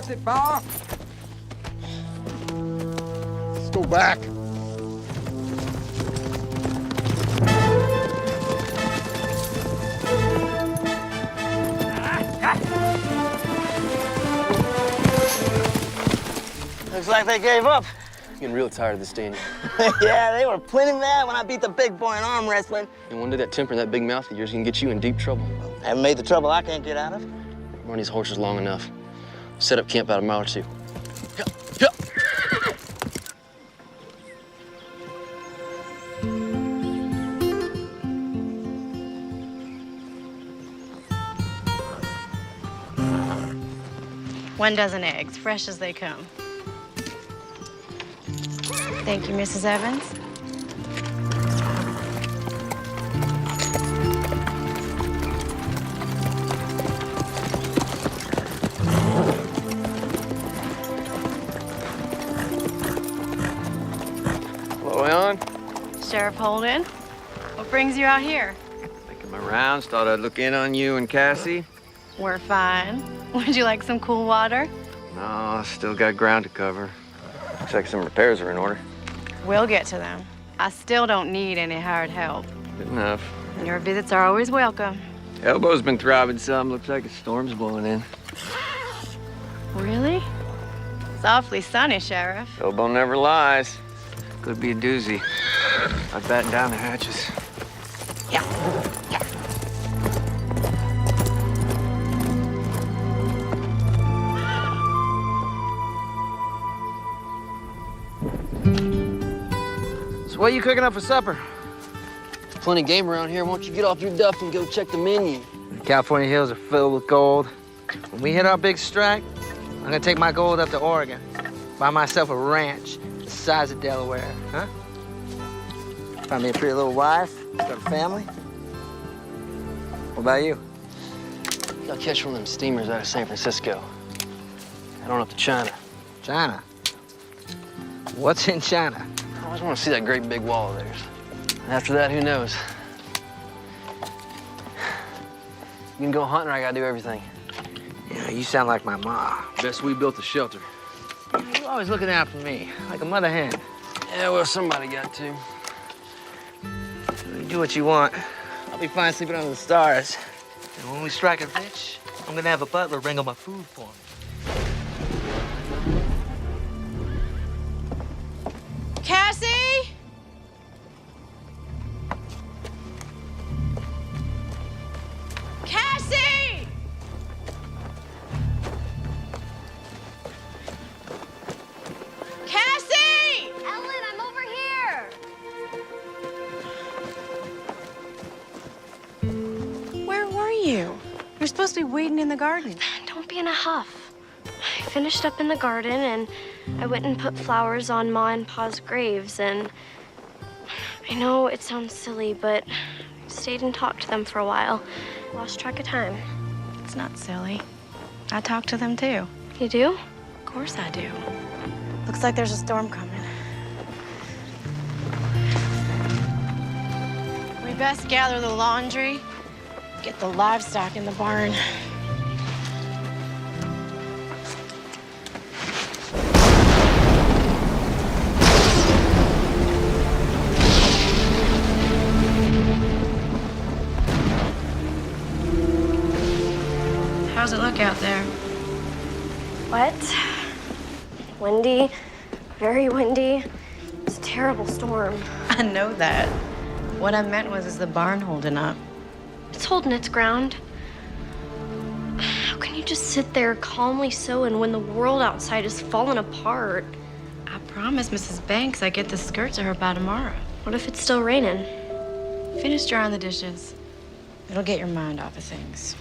Pass it, fella. Let's go back. Looks like they gave up. Getting real tired of this, Danny. Yeah, they were plenty mad when I beat the big boy in arm wrestling. And one day that temper and that big mouth of yours can get you in deep trouble. I haven't made the trouble I can't get out of. Run these horses long enough. Set up camp about a mile or two. One dozen eggs, fresh as they come. Thank you, Mrs. Evans. Hello, Ellen. Sheriff Holden, what brings you out here? Making my rounds, thought I'd look in on you and Cassie. We're fine. Would you like some cool water? No, still got ground to cover. Looks like some repairs are in order. We'll get to them. I still don't need any hired help. Good enough. Your visits are always welcome. Elbow's been throbbing some. Looks like a storm's blowing in. Really? It's awfully sunny, Sheriff. Elbow never lies. Could be a doozy. I'd batten down the hatches. Yeah. So what are you cooking up for supper? Plenty of game around here. Why don't you get off your duff and go check the menu? The California hills are filled with gold. When we hit our big strike, I'm gonna take my gold up to Oregon. Buy myself a ranch the size of Delaware, huh? Find me a pretty little wife, got a family. What about you? I'll catch one of them steamers out of San Francisco. Head on up to China. China? What's in China? I just want to see that great big wall of theirs. After that, who knows? You can go hunting or I gotta do everything. Yeah, you sound like my ma. Best we built a shelter. You're always looking out for me, like a mother hen. Yeah, well, somebody got to. You do what you want. I'll be fine sleeping under the stars. And when we strike it rich, I'm gonna have a butler bring all my food for me. Cassie? Cassie! Cassie! Ellen, I'm over here. Where were you? You're supposed to be waiting in the garden. Don't be in a huff. I finished up in the garden and I went and put flowers on Ma and Pa's graves, and I know it sounds silly, but I stayed and talked to them for a while. Lost track of time. It's not silly. I talk to them too. You do? Of course I do. Looks like there's a storm coming. We best gather the laundry, get the livestock in the barn. How's it look out there? Wet, windy, very windy. It's a terrible storm. I know that. What I meant was, is the barn holding up? It's holding its ground. How can you just sit there calmly sewing when the world outside is falling apart? I promised Mrs. Banks I'd get the skirt to her by tomorrow. What if it's still raining? Finish drying the dishes. It'll get your mind off of things.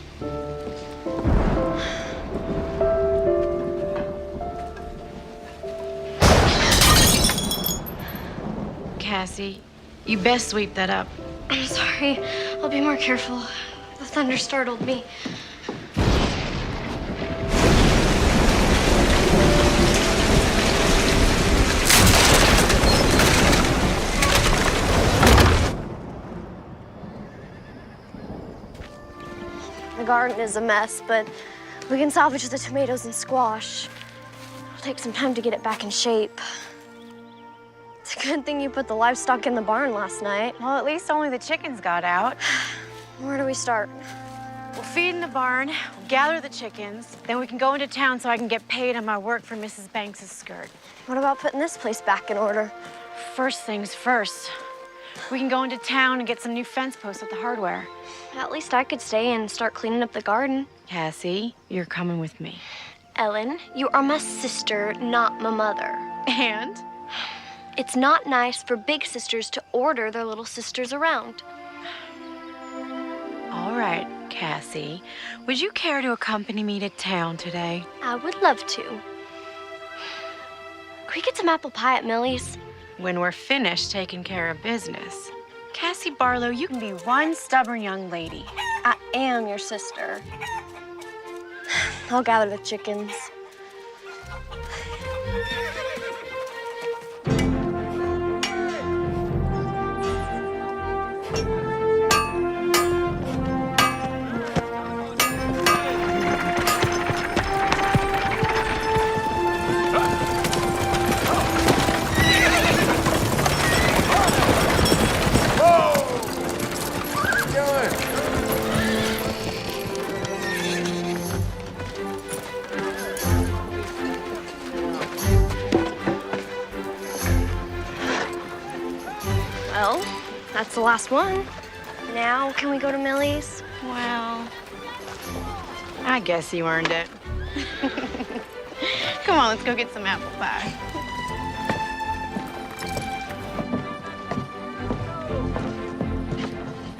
Cassie, you best sweep that up. I'm sorry. I'll be more careful. The thunder startled me. The garden is a mess, but We can salvage the tomatoes and squash. It'll take some time to get it back in shape. It's a good thing you put the livestock in the barn last night. Well, at least only the chickens got out. Where do we start? We'll feed in the barn, we'll gather the chickens, then we can go into town so I can get paid on my work for Mrs. Banks' skirt. What about putting this place back in order? First things first. We can go into town and get some new fence posts at the hardware. At least I could stay and start cleaning up the garden. Cassie, you're coming with me. Ellen, you are my sister, not my mother. And? It's not nice for big sisters to order their little sisters around. All right, Cassie. Would you care to accompany me to town today? I would love to. Can we get some apple pie at Millie's? When we're finished taking care of business. Cassie Barlow, you can be one stubborn young lady. I am your sister. I'll gather the chickens. Well, that's the last one. Now, can we go to Millie's? Well, I guess you earned it. Come on, let's go get some apple pie.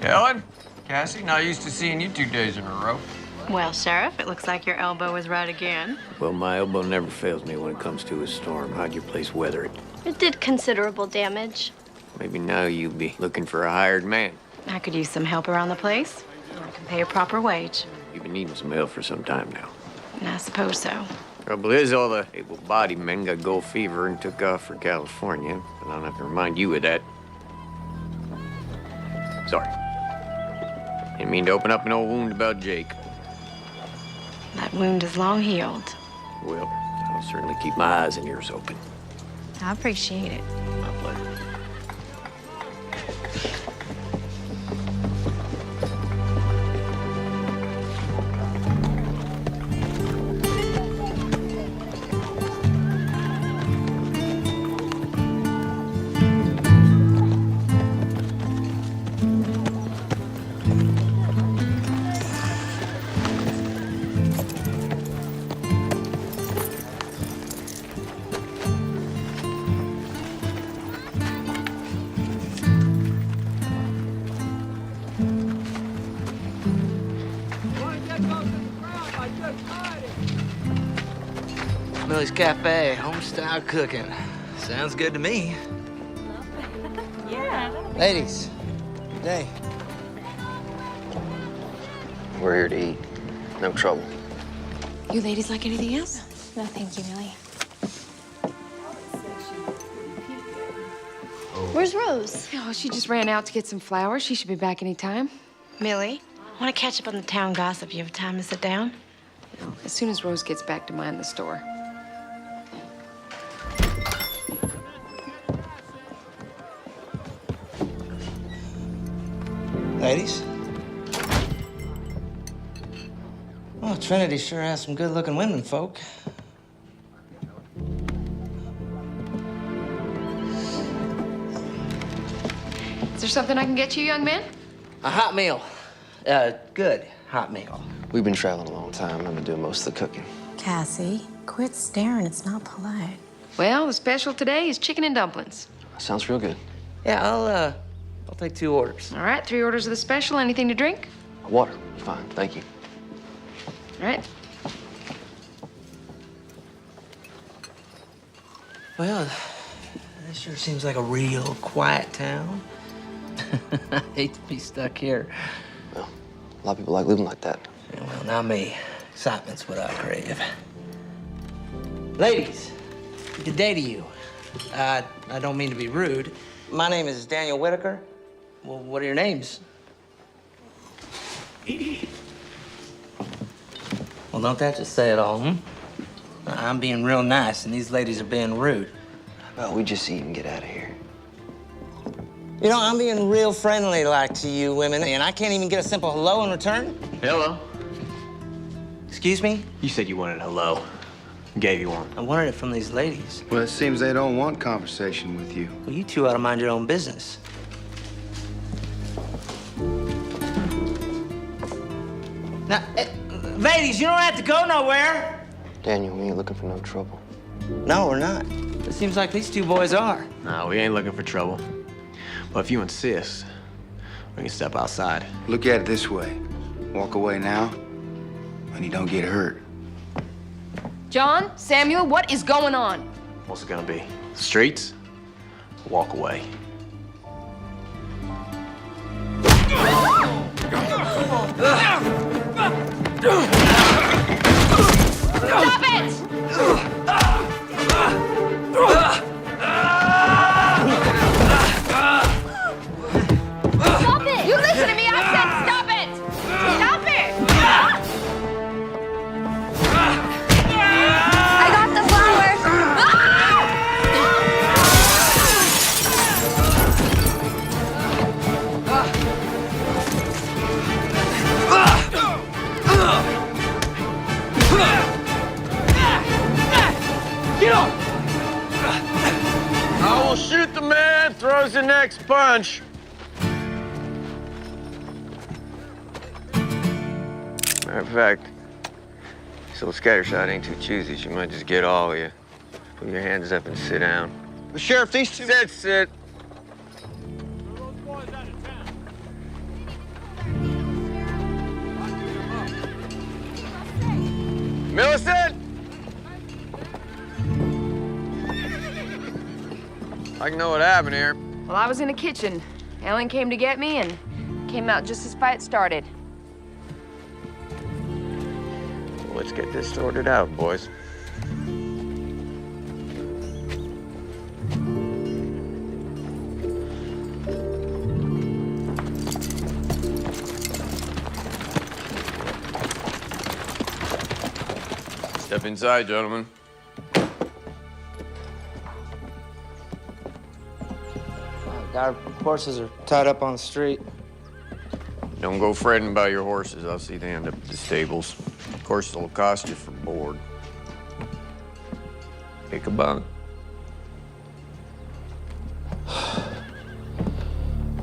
Ellen, Cassie, not used to seeing you 2 days in a row. Well, Sheriff, it looks like your elbow was right again. Well, my elbow never fails me when it comes to a storm. How'd your place weather it? It did considerable damage. Maybe now you'll be looking for a hired man. I could use some help around the place. I can pay a proper wage. You've been needing some help for some time now. And I suppose so. Trouble is, all the able-bodied men got gold fever and took off for California. But I don't have to remind you of that. Sorry. Didn't mean to open up an old wound about Jake. That wound is long healed. Well, I'll certainly keep my eyes and ears open. I appreciate it. My pleasure. Millie's Cafe, home-style cooking. Sounds good to me. Yeah. Ladies, good day. We're here to eat. No trouble. You ladies like anything else? No, thank you, Millie. Where's Rose? Oh, she just ran out to get some flowers. She should be back any time. Millie, I want to catch up on the town gossip. You have time to sit down? As soon as Rose gets back to mind the store. Ladies? Well, Trinity sure has some good-looking women, folk. Is there something I can get you, young man? A hot meal. Good hot meal. We've been traveling a long time. I've been doing most of the cooking. Cassie, quit staring. It's not polite. Well, the special today is chicken and dumplings. Sounds real good. Yeah, I'll take 2 orders. All right, 3 orders of the special. Anything to drink? Water. Fine. Thank you. All right. Well, this sure seems like a real quiet town. I hate to be stuck here. Well, a lot of people like living like that. Yeah, well, not me. Excitement's what I crave. Ladies, good day to you. I don't mean to be rude. My name is Daniel Whitaker. Well, what are your names? Well, Well, don't that just say it all, hmm? I'm being real nice, and these ladies are being rude. How about we just eat and get out of here? You know, I'm being real friendly like to you women, and I can't even get a simple hello in return. Hello. Excuse me? You said you wanted hello. Gave you one. I wanted it from these ladies. Well, it seems they don't want conversation with you. Well, you two ought to mind your own business. Now, ladies, you don't have to go nowhere. Daniel, we ain't looking for no trouble. No, we're not. It seems like these two boys are. No, we ain't looking for trouble. But if you insist, we can step outside. Look at it this way. Walk away now, and you don't get hurt. John, Samuel, what is going on? What's it gonna be? Streets? Walk away. Stop it! Stop it! You listen to me! I said stop it! Stop it! I got the flowers. I will shoot the man throws the next punch. Matter of fact, this little scattershot ain't too choosy. She might just get all of you. Put your hands up and sit down. But Sheriff, these two... Sit. Millicent! I can know what happened here. Well, I was in the kitchen. Ellen came to get me and came out just as fight started. Well, let's get this sorted out, boys. Step inside, gentlemen. Our horses are tied up on the street. Don't go fretting about your horses. I'll see they end up at the stables. Of course, it'll cost you for board. Pick a bunk.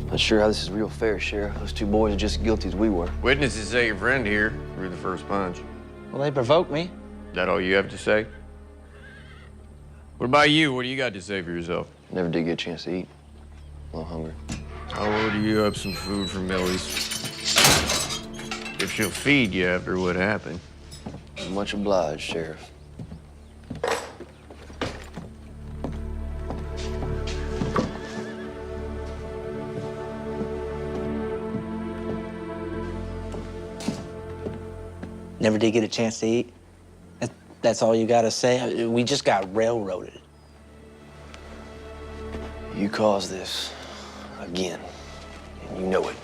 Not sure how this is real fair, Sheriff. Those two boys are just as guilty as we were. Witnesses say your friend here threw the first punch. Well, they provoked me. Is that all you have to say? What about you? What do you got to say for yourself? Never did get a chance to eat. A little hungry. I'll order you up some food from Millie's. If she'll feed you after what happened. Much obliged, Sheriff. Never did get a chance to eat. That's all you gotta say? We just got railroaded. You caused this again, and you know it.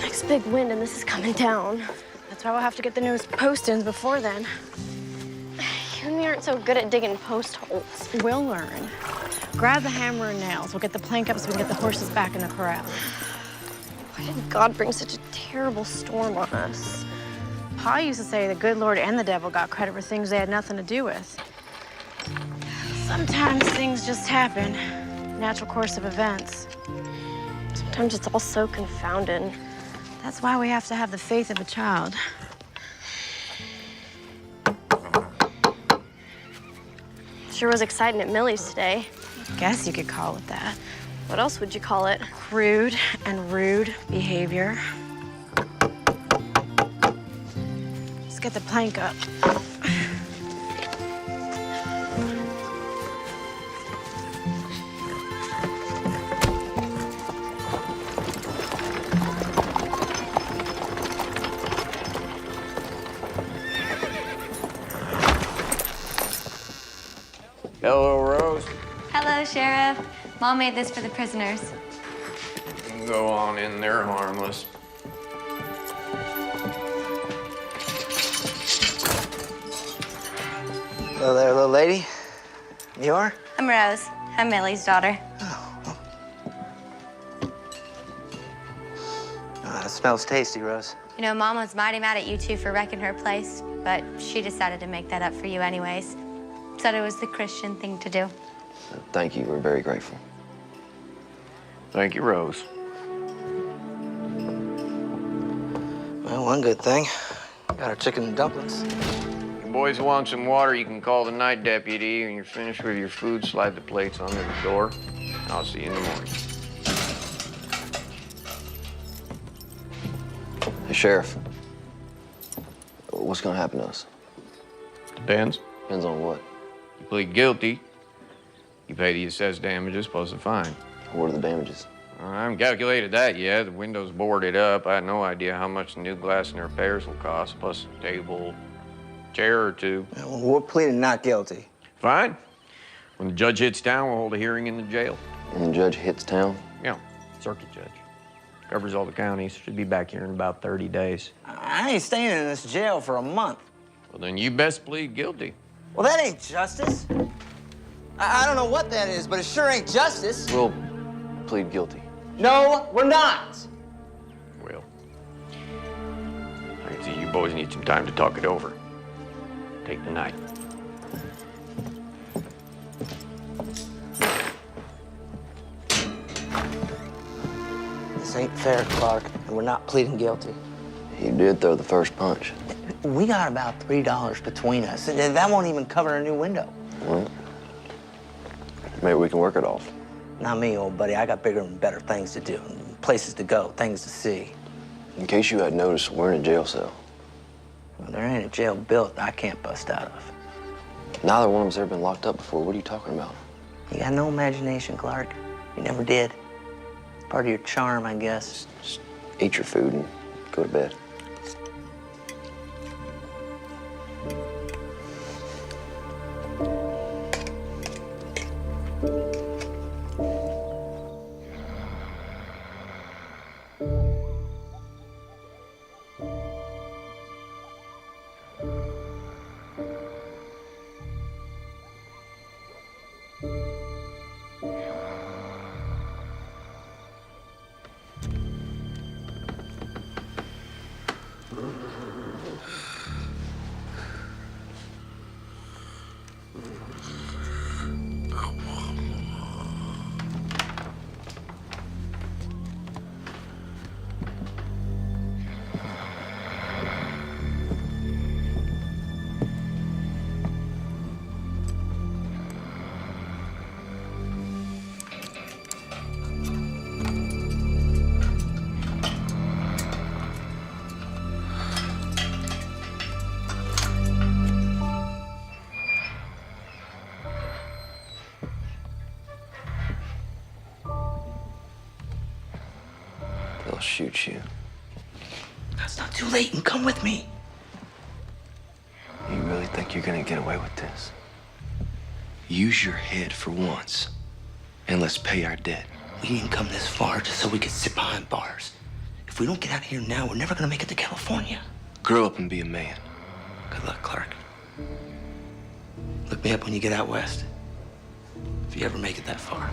Next big wind and this is coming down. That's why we'll have to get the newest post-ins before then. You and me aren't so good at digging post holes. We'll learn. Grab the hammer and nails. We'll get the plank up so we can get the horses back in the corral. Why did God bring such a terrible storm on us? Pa used to say the good Lord and the devil got credit for things they had nothing to do with. Sometimes things just happen. Natural course of events. Sometimes it's all so confounded. That's why we have to have the faith of a child. Sure was exciting at Millie's today. Guess you could call it that. What else would you call it? Crude and rude behavior. Let's get the plank up. Hello, Rose. Hello, Sheriff. Mom made this for the prisoners. You can go on in there harmless. Hello there, little lady. You are? I'm Rose. I'm Millie's daughter. It smells tasty, Rose. You know, Mom was mighty mad at you two for wrecking her place, but she decided to make that up for you anyways. Said it was the Christian thing to do. Thank you. We're very grateful. Thank you, Rose. Well, one good thing. Got our chicken and dumplings. You boys want some water, you can call the night deputy. When you're finished with your food, slide the plates under the door. I'll see you in the morning. Hey, Sheriff. What's gonna happen to us? Depends. Depends on what. You plead guilty, you pay the assessed damages plus a fine. What are the damages? I haven't calculated that yet. The window's boarded up. I had no idea how much the new glass and repairs will cost, plus a table, chair or two. Well, we're pleading not guilty. Fine. When the judge hits town, we'll hold a hearing in the jail. And the judge hits town? Yeah, circuit judge. Covers all the counties. Should be back here in about 30 days. I ain't staying in this jail for a month. Well, then you best plead guilty. Well, that ain't justice. I don't know what that is, but it sure ain't justice. We'll plead guilty. No, we're not. Well, I can see you boys need some time to talk it over. Take the night. This ain't fair, Clark, and we're not pleading guilty. You did throw the first punch. We got about $3 between us, and that won't even cover a new window. Well, maybe we can work it off. Not me, old buddy. I got bigger and better things to do, places to go, things to see. In case you had noticed, we're in a jail cell. Well, there ain't a jail built that I can't bust out of. Neither one of us ever been locked up before. What are you talking about? You got no imagination, Clark. You never did. Part of your charm, I guess. Just eat your food and go to bed. They'll shoot you. It's not too late, and come with me. You really think you're gonna get away with this? Use your head for once, and let's pay our debt. We didn't come this far just so we could sit behind bars. If we don't get out of here now, we're never gonna make it to California. Grow up and be a man. Good luck, Clark. Look me up when you get out west. If you ever make it that far.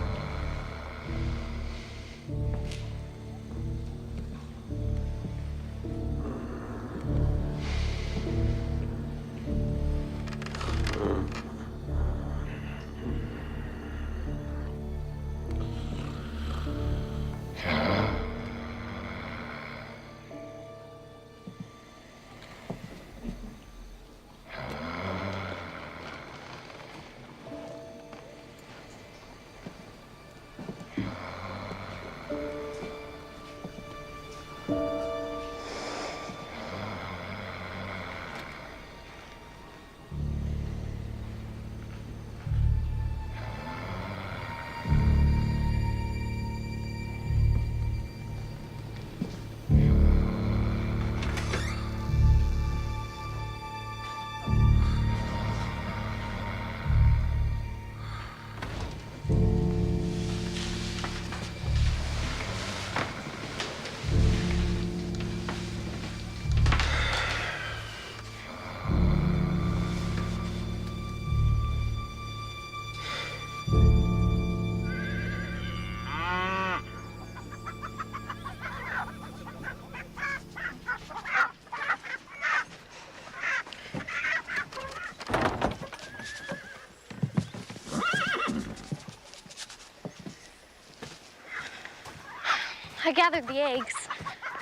gathered the eggs.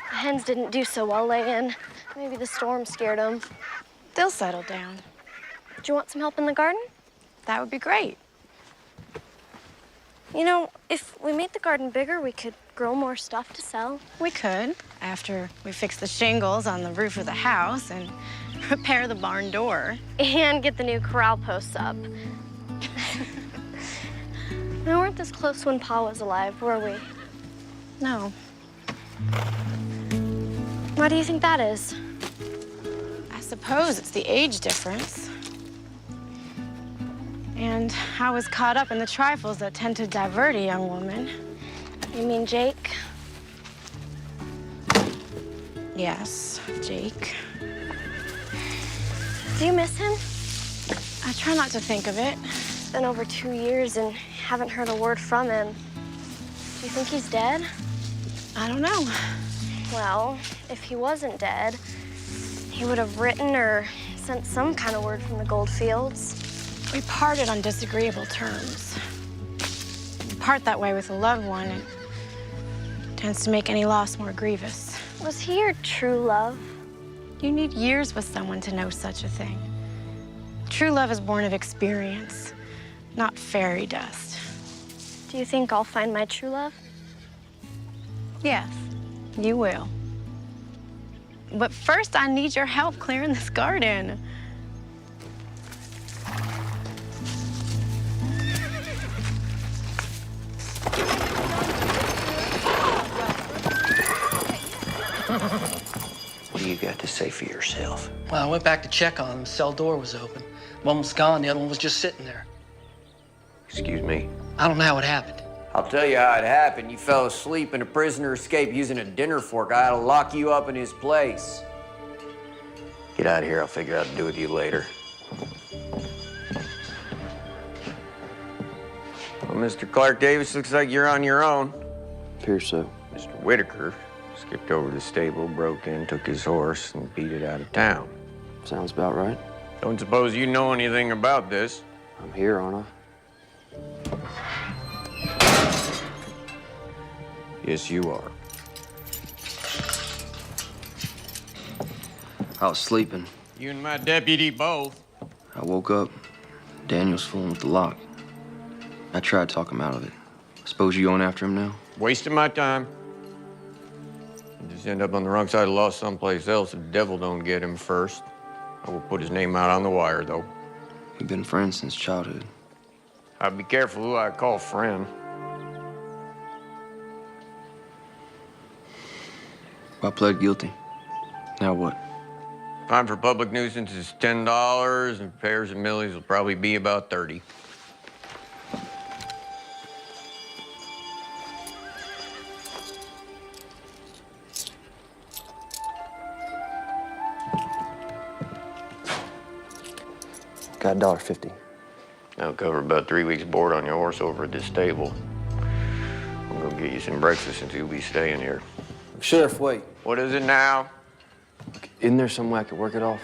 The hens didn't do so well laying. Maybe the storm scared them. They'll settle down. Do you want some help in the garden? That would be great. You know, if we made the garden bigger, we could grow more stuff to sell. We could, after we fix the shingles on the roof of the house and repair the barn door. And get the new corral posts up. We weren't this close when Pa was alive, were we? No. Why do you think that is? I suppose it's the age difference. And I was caught up in the trifles that tend to divert a young woman. You mean Jake? Yes, Jake. Do you miss him? I try not to think of it. It's been over 2 years and haven't heard a word from him. Do you think he's dead? I don't know. Well, if he wasn't dead, he would have written or sent some kind of word from the gold fields. We parted on disagreeable terms. You part that way with a loved one, it tends to make any loss more grievous. Was he your true love? You need years with someone to know such a thing. True love is born of experience, not fairy dust. Do you think I'll find my true love? Yes, you will. But first, I need your help clearing this garden. What do you got to say for yourself? Well, I went back to check on him. The cell door was open. One was gone, the other one was just sitting there. Excuse me? I don't know how it happened. I'll tell you how it happened. You fell asleep and a prisoner escaped using a dinner fork. I had to lock you up in his place. Get out of here. I'll figure out what to do with you later. Well, Mr. Clark Davis, looks like you're on your own. Appears so. Mr. Whitaker skipped over to the stable, broke in, took his horse, and beat it out of town. Sounds about right. Don't suppose you know anything about this. I'm here, aren't I? Yes, you are. I was sleeping. You and my deputy both. I woke up. Daniel's fooling with the lock. I tried to talk him out of it. Suppose you going after him now? Wasting my time. You just end up on the wrong side of the law someplace else if the devil don't get him first. I will put his name out on the wire, though. We've been friends since childhood. I'd be careful who I call friend. I pled guilty. Now what? Fine for public nuisance is $10, and repairs and millies will probably be about 30. Got $1.50. That'll cover about 3 weeks' board on your horse over at this stable. I'm gonna get you some breakfast since you'll be staying here. Sheriff, wait. What is it now? Isn't there some way I could work it off?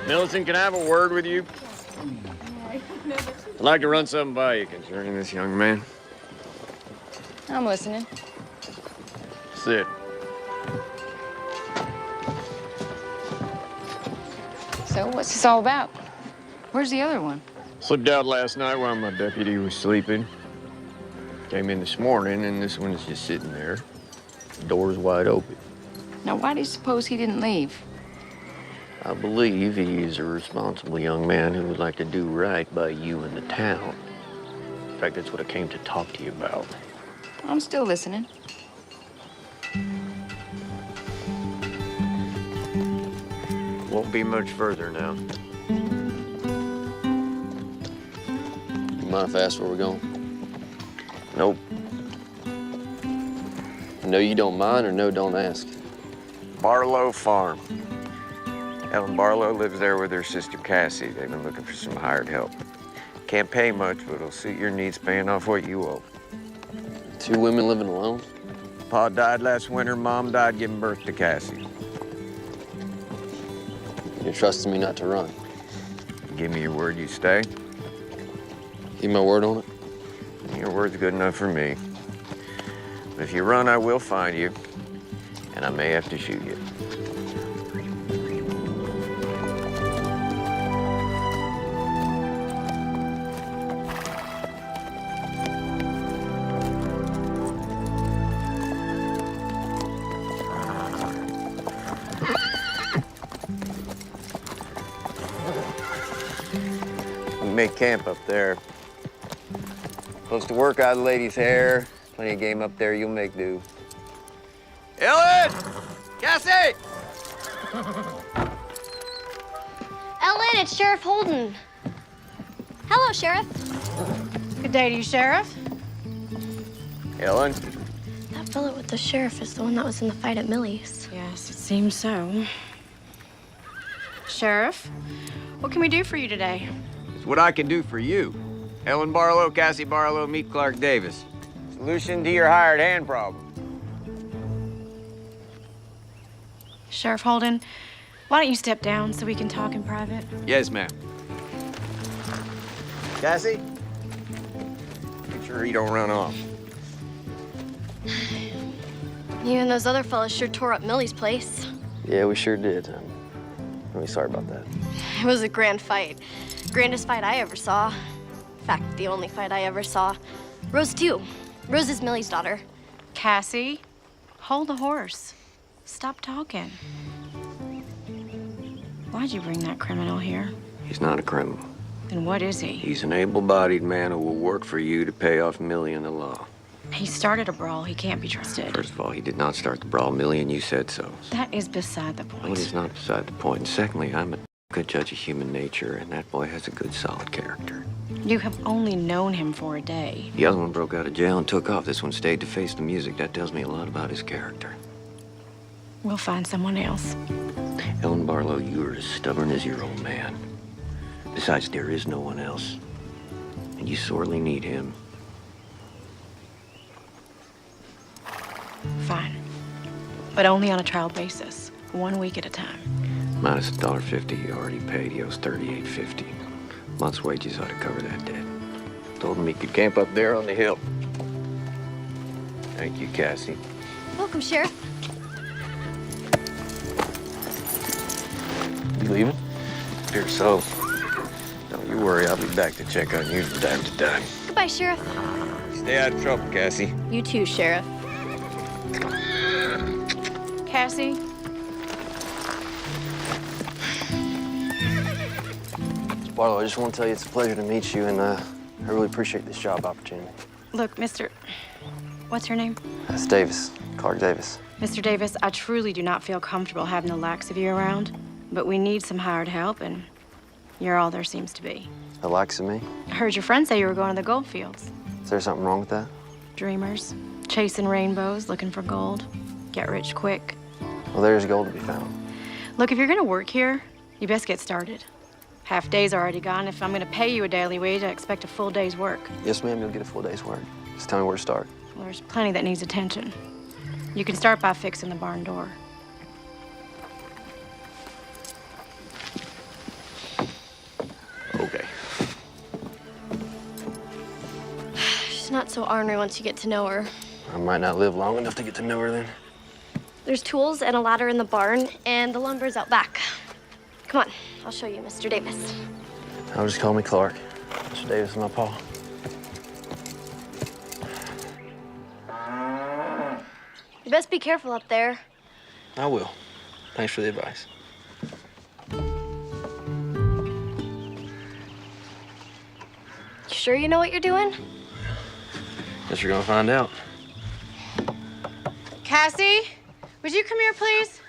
Millicent, can I have a word with you? I'd like to run something by you concerning this young man. I'm listening. Sit. So, what's this all about? Where's the other one? Slipped out last night while my deputy was sleeping. Came in this morning, and this one is just sitting there. The door's wide open. Now, why do you suppose he didn't leave? I believe he is a responsible young man who would like to do right by you and the town. In fact, that's what I came to talk to you about. I'm still listening. Won't be much further now. You mind if I ask where we're going? Nope. No, you don't mind, or no, don't ask? Barlow Farm. Ellen Barlow lives there with her sister Cassie. They've been looking for some hired help. Can't pay much, but it'll suit your needs paying off what you owe. 2 women living alone? Pa died last winter, Mom died giving birth to Cassie. You're trusting me not to run? Give me your word you stay. Give my word on it? Your word's good enough for me. But if you run, I will find you, and I may have to shoot you. We make camp up there. Supposed to work out of the lady's hair. Plenty of game up there, you'll make do. Ellen! Cassie! Ellen, it's Sheriff Holden. Hello, Sheriff. Good day to you, Sheriff. Ellen? That fellow with the sheriff is the one that was in the fight at Millie's. Yes, it seems so. Sheriff, what can we do for you today? It's what I can do for you. Ellen Barlow, Cassie Barlow, meet Clark Davis. Solution to your hired hand problem. Sheriff Holden, why don't you step down so we can talk in private? Yes, ma'am. Cassie? Make sure he don't run off. You and those other fellas sure tore up Millie's place. Yeah, we sure did. I'm really sorry about that. It was a grand fight. Grandest fight I ever saw. In fact, the only fight I ever saw. Rose, too. Rose is Millie's daughter. Cassie, hold the horse. Stop talking. Why'd you bring that criminal here? He's not a criminal. Then what is he? He's an able-bodied man who will work for you to pay off Millie and the law. He started a brawl. He can't be trusted. First of all, he did not start the brawl. Millie and you said so. That is beside the Well, point. it's not beside the point. And secondly, I'm a good judge of human nature, and that boy has a good, solid character. You have only known him for a day. The other one broke out of jail and took off. This one stayed to face the music. That tells me a lot about his character. We'll find someone else. Ellen Barlow, you are as stubborn as your old man. Besides, there is no one else. And you sorely need him. Fine. But only on a trial basis. 1 week at a time. Minus $1.50 you already paid. He owes $38.50. Month's wages ought to cover that debt. Told him he could camp up there on the hill. Thank you, Cassie. Welcome, Sheriff. You leaving? Dear so. Don't you worry, I'll be back to check on you from time to time. Goodbye, Sheriff. Stay out of trouble, Cassie. You too, Sheriff. Cassie? Barlow, I just want to tell you it's a pleasure to meet you, and I really appreciate this job opportunity. Look, Mr. What's your name? That's Davis, Clark Davis. Mr. Davis, I truly do not feel comfortable having the likes of you around, but we need some hired help, and you're all there seems to be. The likes of me? I heard your friend say you were going to the gold fields. Is there something wrong with that? Dreamers, chasing rainbows, looking for gold, get rich quick. Well, there's gold to be found. Look, if you're gonna work here, you best get started. Half day's already gone. If I'm gonna pay you a daily wage, I expect a full day's work. Yes, ma'am, you'll get a full day's work. Just tell me where to start. Well, there's plenty that needs attention. You can start by fixing the barn door. Okay. She's not so ornery once you get to know her. I might not live long enough to get to know her then. There's tools and a ladder in the barn, and the lumber's out back. Come on, I'll show you, Mr. Davis. I'll just call me Clark. Mr. Davis is my pa. You best be careful up there. I will. Thanks for the advice. You sure you know what you're doing? Guess you're gonna find out. Cassie, would you come here, please?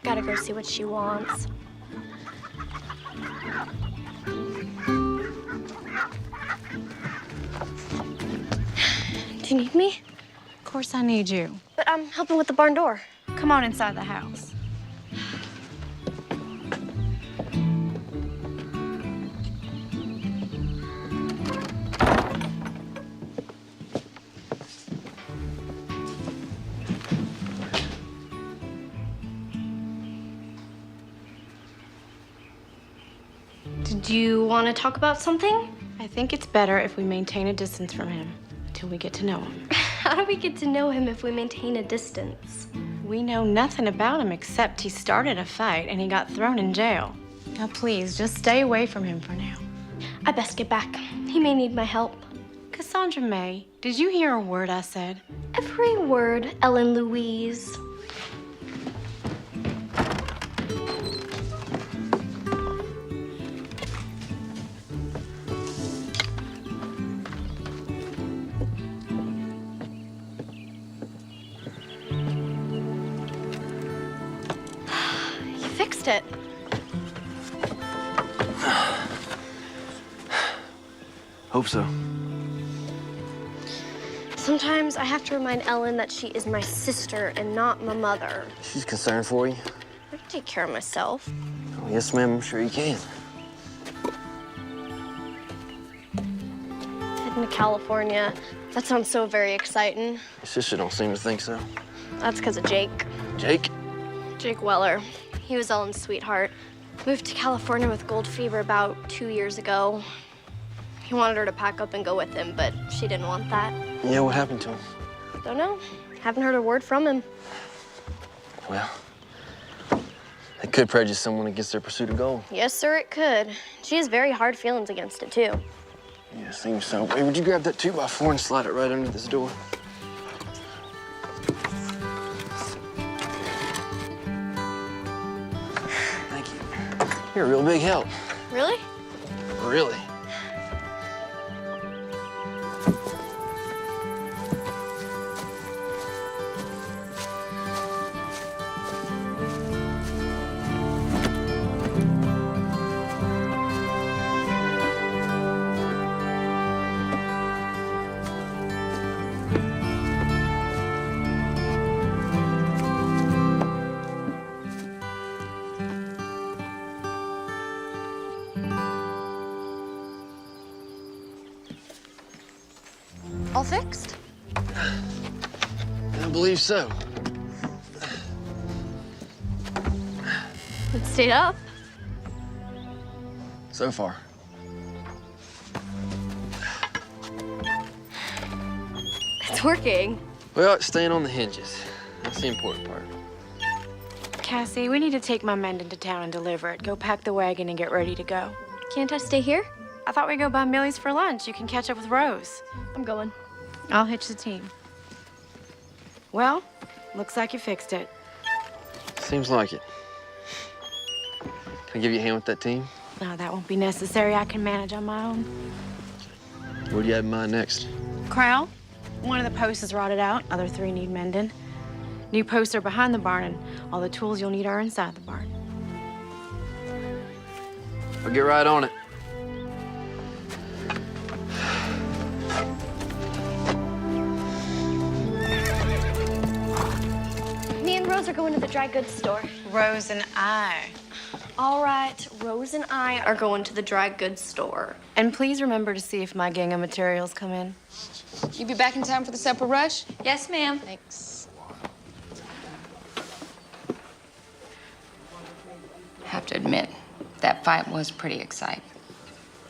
Gotta go see what she wants. Do you need me? Of course I need you. But I'm helping with the barn door. Come on inside the house. Did you want to talk about something? I think it's better if we maintain a distance from him until we get to know him. How do we get to know him if we maintain a distance? We know nothing about him except he started a fight and he got thrown in jail. Now, please, just stay away from him for now. I best get back. He may need my help. Cassandra May, did you hear a word I said? Every word, Ellen Louise. You fixed it. Hope so. Sometimes I have to remind Ellen that she is my sister and not my mother. She's concerned for you. I can take care of myself. Oh, yes, ma'am, I'm sure you can. Heading to California. That sounds so very exciting. Your sister don't seem to think so. That's because of Jake. Jake? Jake Weller. He was Ellen's sweetheart. Moved to California with gold fever about 2 years ago. He wanted her to pack up and go with him, but she didn't want that. Yeah, what happened to him? Don't know. Haven't heard a word from him. Well, it could prejudice someone against their pursuit of gold. Yes, sir, it could. She has very hard feelings against it, too. Yeah, seems so. Hey, would you grab that 2x4 and slide it right under this door? Thank you. You're a real big help. Really? Really? All fixed? I believe so. It stayed up. So far. It's working. Well, it's staying on the hinges. That's the important part. Cassie, we need to take my men into town and deliver it. Go pack the wagon and get ready to go. Can't I stay here? I thought we'd go by Millie's for lunch. You can catch up with Rose. I'm going. I'll hitch the team. Well, looks like you fixed it. Seems like it. Can I give you a hand with that team? No, that won't be necessary. I can manage on my own. What do you have in mind next? Corral, one of the posts is rotted out. Other 3 need mending. New posts are behind the barn, and all the tools you'll need are inside the barn. I'll get right on it. Me and Rose are going to the dry goods store. Rose and I. All right, Rose and I are going to the dry goods store. And please remember to see if my gang of materials come in. You be back in time for the supper rush? Yes, ma'am. Thanks. Have to admit, that fight was pretty exciting.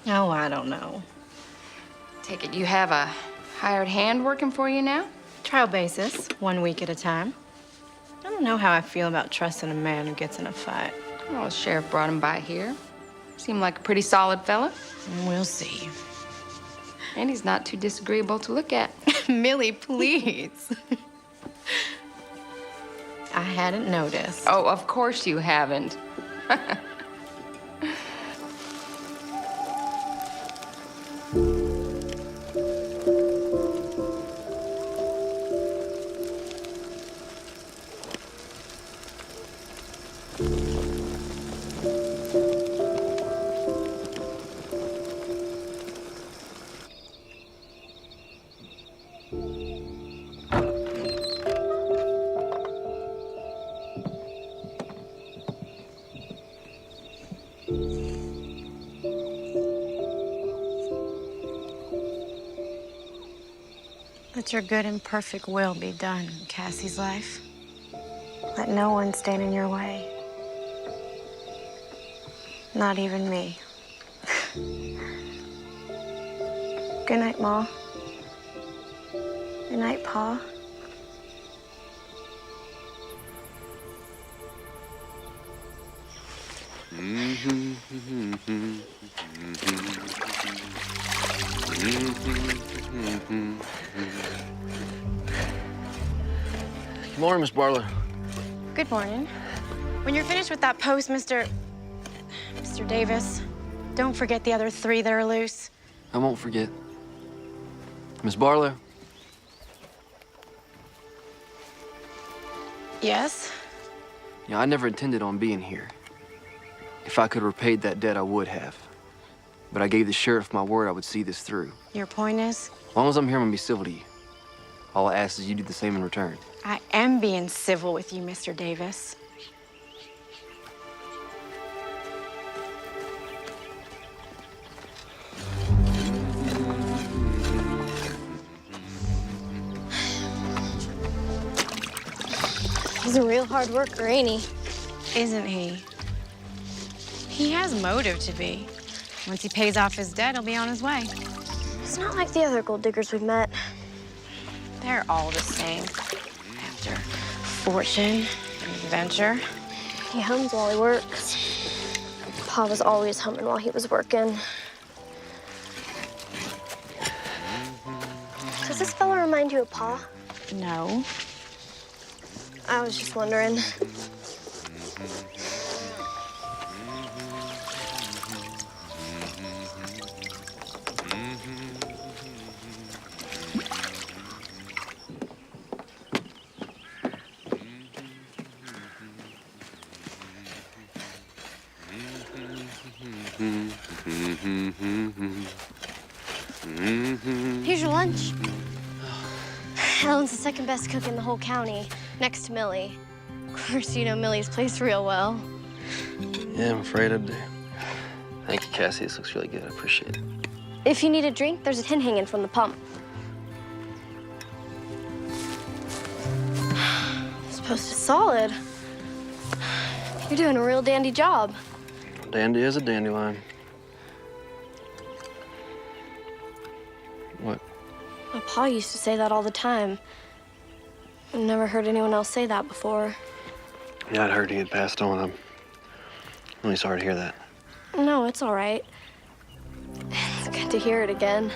Oh, I don't know. Take it you have a hired hand working for you now? Trial basis, 1 week at a time. I don't know how I feel about trusting a man who gets in a fight. Well, the sheriff brought him by here. Seemed like a pretty solid fella. We'll see. And he's not too disagreeable to look at. Millie, please. I hadn't noticed. Oh, of course you haven't. Let your good and perfect will be done in Cassie's life. Let no one stand in your way. Not even me. Good night, Ma. Good night, Pa. Good morning, Miss Barlow. Good morning. When you're finished with that post, Mr. Davis, don't forget the other 3 that are loose. I won't forget. Miss Barlow, Yes? I never intended on being here. If I could have repaid that debt, I would have. But I gave the sheriff my word I would see this through. Your point is? As long as I'm here, I'm gonna be civil to you. All I ask is you do the same in return. I am being civil with you, Mr. Davis. He's a real hard worker, ain't he? Isn't he? He has motive to be. Once he pays off his debt, he'll be on his way. He's not like the other gold diggers we've met. They're all the same. After fortune and adventure. He hums while he works. Pa was always humming while he was working. Does this fella remind you of Pa? No. I was just wondering. Here's your lunch. Ellen's the second best cook in the whole county, next to Millie. Of course, you know Millie's place real well. Yeah, I'm afraid I do. Thank you, Cassie. This looks really good. I appreciate it. If you need a drink, there's a tin hanging from the pump. This post is solid. You're doing a real dandy job. Dandy is a dandelion. What? My pa used to say that all the time. I've never heard anyone else say that before. Yeah, I'd heard he had passed on. I'm really sorry to hear that. No, it's all right. It's good to hear it again.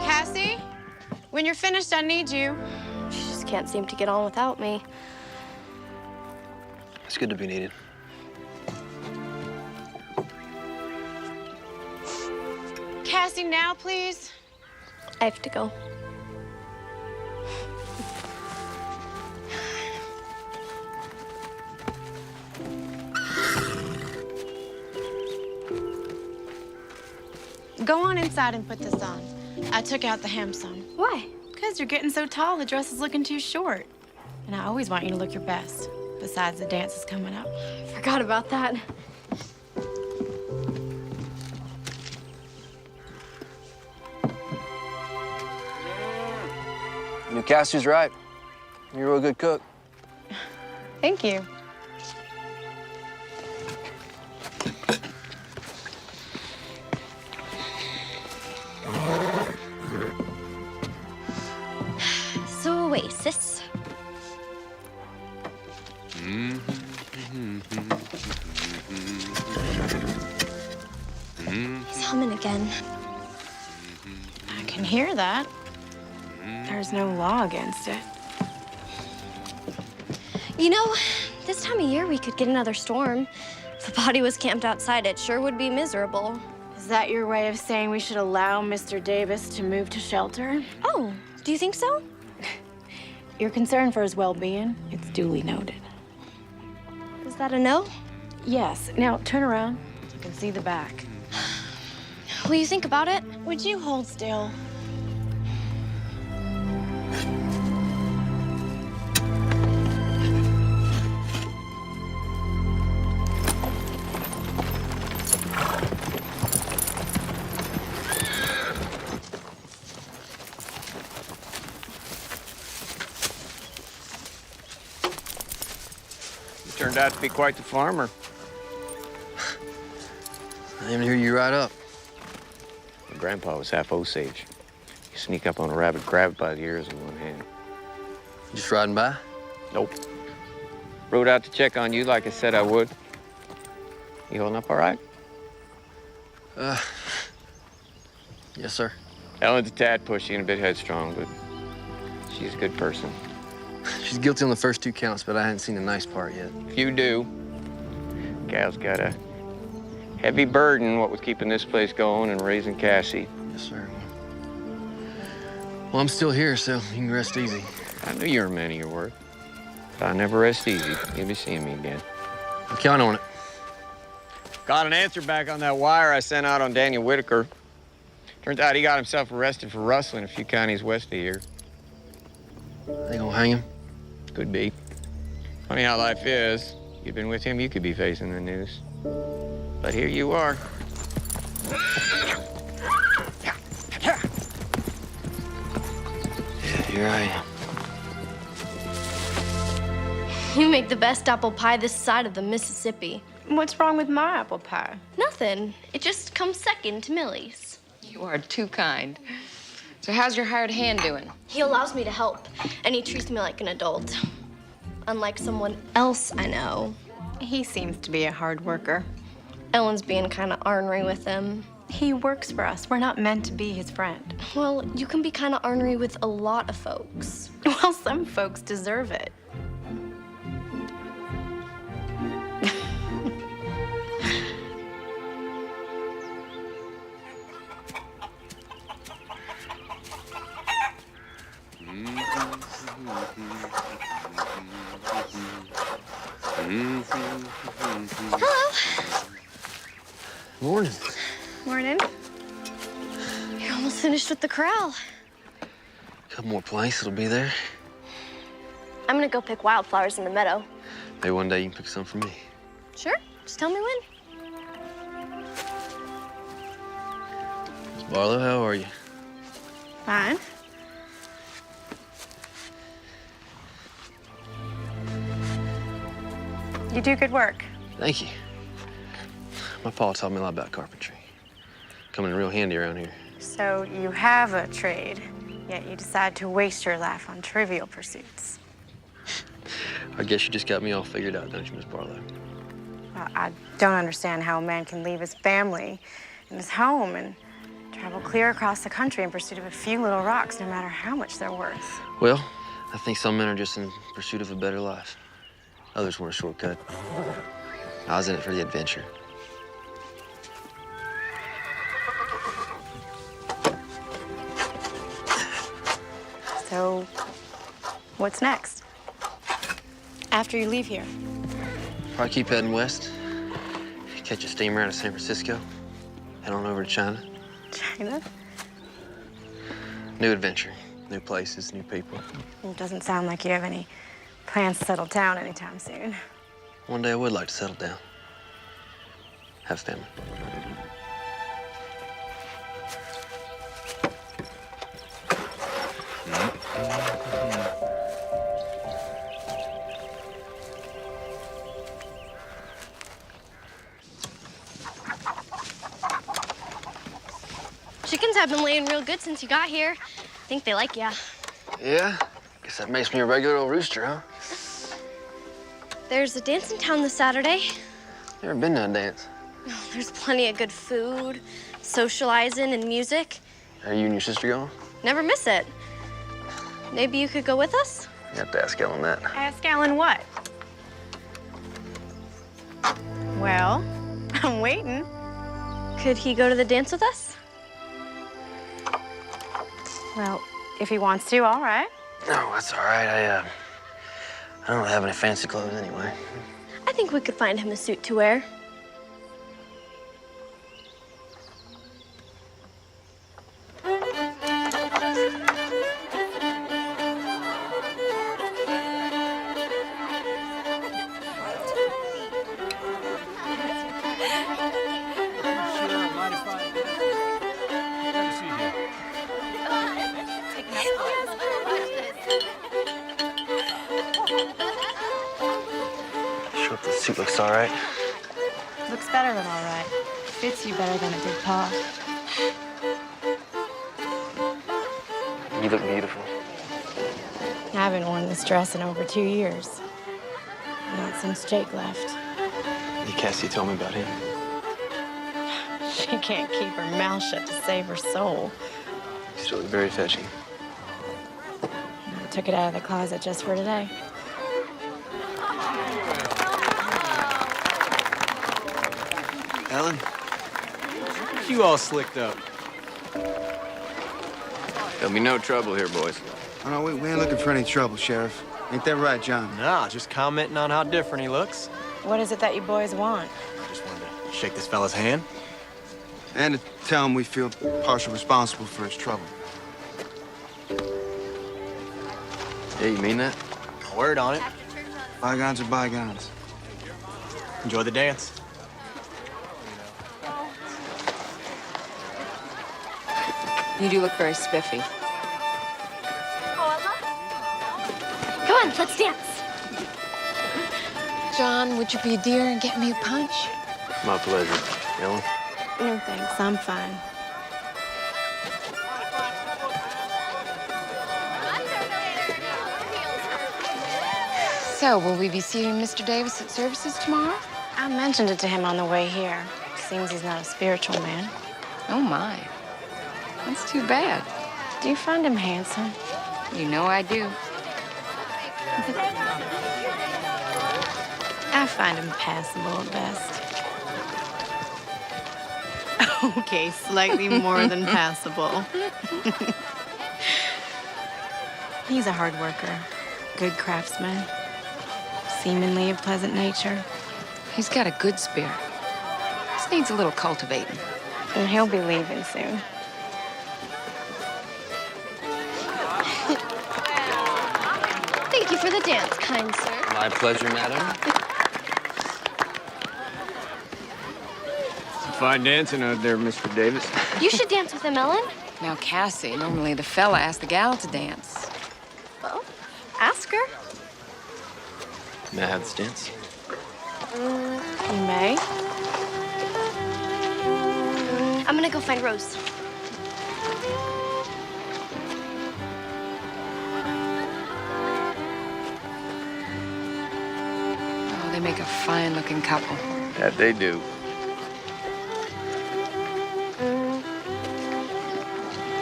Cassie, when you're finished, I need you. She just can't seem to get on without me. It's good to be needed. Cassie, now, please. I have to go. Go on inside and put this on. I took out the hem some. Why? Because you're getting so tall, the dress is looking too short. And I always want you to look your best. Besides, the dance is coming up. Forgot about that. You know, Cassie's right. You're a real good cook. Thank you. So, Oasis. He's humming again. I can hear that. There's no law against it. You know, this time of year we could get another storm. If a body was camped outside, it sure would be miserable. Is that your way of saying we should allow Mr. Davis to move to shelter? Oh, do you think so? You're concerned for his well-being. It's duly noted. Is that a no? Yes. Now, turn around. You can see the back. Will you think about it? Would you hold still? Turned out to be quite the farmer. I didn't hear you right up. My grandpa was half Osage. You sneak up on a rabbit, grab it by the ears in one hand. Just riding by? Nope. Rode out to check on you like I said I would. You holding up all right? Yes, sir. Ellen's a tad pushy and a bit headstrong, but she's a good person. She's guilty on the first 2 counts, but I hadn't seen the nice part yet. If you do, Gal's got a heavy burden, what with keeping this place going and raising Cassie. Yes, sir. Well, I'm still here, so you can rest easy. I knew you were a man of your word. But I never rest easy. You'll be seeing me again. I'll count on it. Got an answer back on that wire I sent out on Daniel Whitaker. Turns out he got himself arrested for rustling a few counties west of here. They gonna hang him? Could be. Funny how life is. You'd been with him, you could be facing the noose. But here you are. Yeah, here I am. You make the best apple pie this side of the Mississippi. What's wrong with my apple pie? Nothing. It just comes second to Millie's. You are too kind. So how's your hired hand doing? He allows me to help, and he treats me like an adult. Unlike someone else I know. He seems to be a hard worker. Ellen's being kind of ornery with him. He works for us. We're not meant to be his friend. Well, you can be kind of ornery with a lot of folks. Well, some folks deserve it. Hello. Morning. Morning. You're almost finished with the corral. Couple more planks, it'll be there. I'm gonna go pick wildflowers in the meadow. Maybe one day you can pick some for me. Sure, just tell me when. Miss Barlow, how are you? Fine. You do good work. Thank you. My pa taught me a lot about carpentry. Coming in real handy around here. So you have a trade, yet you decide to waste your life on trivial pursuits. I guess you just got me all figured out, don't you, Miss Barlow? Well, I don't understand how a man can leave his family and his home and travel clear across the country in pursuit of a few little rocks, no matter how much they're worth. Well, I think some men are just in pursuit of a better life. Others want a shortcut. I was in it for the adventure. So, what's next? After you leave here? Probably keep heading west. Catch a steamer out of San Francisco. Head on over to China. China? New adventure. New places, new people. It doesn't sound like you have any plans to settle down anytime soon. One day I would like to settle down. Have a family. Chickens have been laying real good since you got here. I think they like ya. Yeah? Guess that makes me a regular old rooster, huh? There's a dance in town this Saturday. Never been to a dance. Oh, there's plenty of good food, socializing, and music. Are you and your sister going? Never miss it. Maybe you could go with us? You have to ask Ellen that. Ask Alan what? Well, I'm waiting. Could he go to the dance with us? Well, if he wants to, all right. No, that's all right. I don't have any fancy clothes anyway. I think we could find him a suit to wear. Show up the Suit looks all right. Looks better than all right. Fits you better than it did Pa. You look beautiful. I haven't worn this dress in over 2 years. Not since Jake left. Hey, Cassie told me about him. She can't keep her mouth shut to save her soul. Still look very fetching. I took it out of the closet just for today. Ellen? You all slicked up. There'll be no trouble here, boys. Oh, no, we ain't looking for any trouble, Sheriff. Ain't that right, John? Nah, just commenting on how different he looks. What is it that you boys want? Just wanted to shake this fella's hand. And to tell him we feel partially responsible for his trouble. Yeah, you mean that? Word on it. Bygones are bygones. Enjoy the dance. You do look very spiffy. Come on, let's dance. John, would you be a dear and get me a punch? My pleasure. Ellen? No thanks, I'm fine. So, will we be seeing Mr. Davis at services tomorrow? I mentioned it to him on the way here. Seems he's not a spiritual man. Oh, my. That's too bad. Do you find him handsome? You know I do. I find him passable at best. Okay, slightly more than passable. He's a hard worker, good craftsman, seemingly a pleasant nature. He's got a good spirit. Just needs a little cultivating. And he'll be leaving soon. Thank you for the dance, kind sir. My pleasure, madam. Fine dancing out there, Mr. Davis. You should dance with him, Ellen. Now, Cassie, normally the fella asks the gal to dance. Well, ask her. May I have this dance? You may. I'm gonna go find Rose. Oh, they make a fine-looking couple. That they do.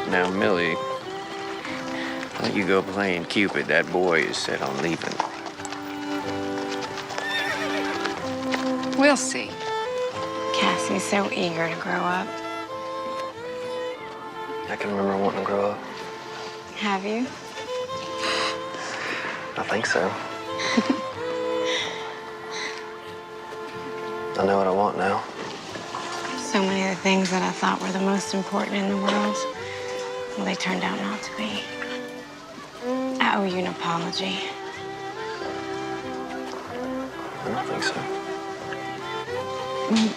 Now, Millie, why don't you go playing Cupid? That boy is set on leaving. We'll see. Cassie's so eager to grow up. I can remember wanting to grow up. Have you? I think so. I know what I want now. So many of the things that I thought were the most important in the world, well, they turned out not to be. I owe you an apology. I don't think so. When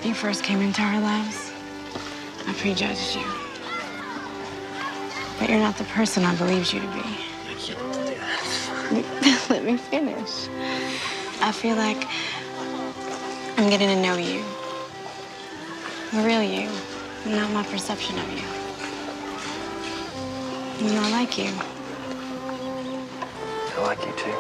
you first came into our lives, I prejudged you. But you're not the person I believed you to be. I can't do that. Let me finish. I feel like I'm getting to know you. The real you, not my perception of you. And I like you. I like you too.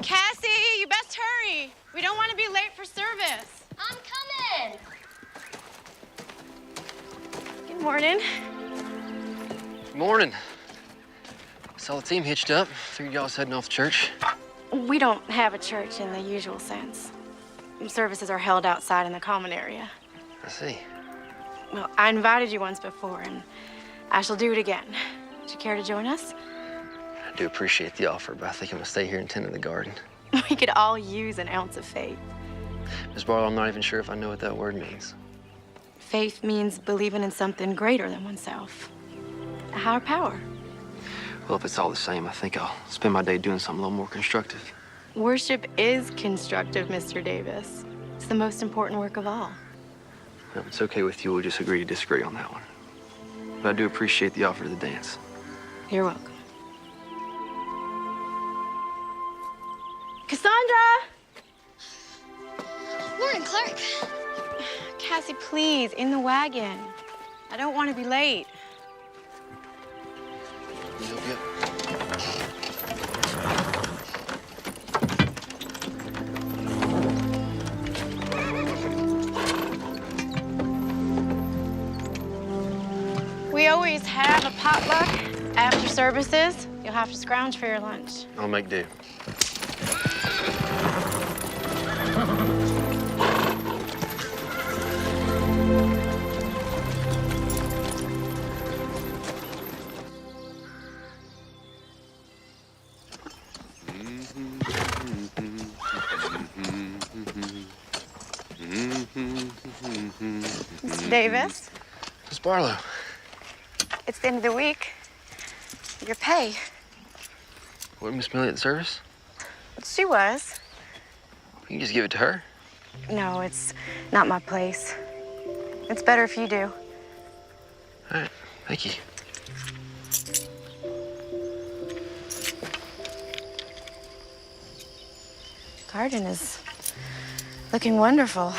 Cassie, you best hurry. We don't want to be late for service. I'm coming. Good morning. Good morning. Saw the team hitched up. Figured y'all was heading off to church. We don't have a church in the usual sense. Services are held outside in the common area. I see. Well, I invited you once before, and I shall do it again. Would you care to join us? I do appreciate the offer, but I think I'm gonna stay here and tend to the garden. We could all use an ounce of faith. Miss Barlow, I'm not even sure if I know what that word means. Faith means believing in something greater than oneself. A higher power. Well, if it's all the same, I think I'll spend my day doing something a little more constructive. Worship is constructive, Mr. Davis. It's the most important work of all. If it's okay with you, we'll just agree to disagree on that one. But I do appreciate the offer to the dance. You're welcome. Cassandra! Morning, Clark. Cassie, please, in the wagon. I don't want to be late. Yep. We always have a potluck after services. You'll have to scrounge for your lunch. I'll make do. Mr. Davis, Miss Barlow. it's the end of the week. Your pay. Wasn't Miss Millie at the service? She was. You can just give it to her. No, it's not my place. It's better if you do. All right, thank you. Garden is looking wonderful.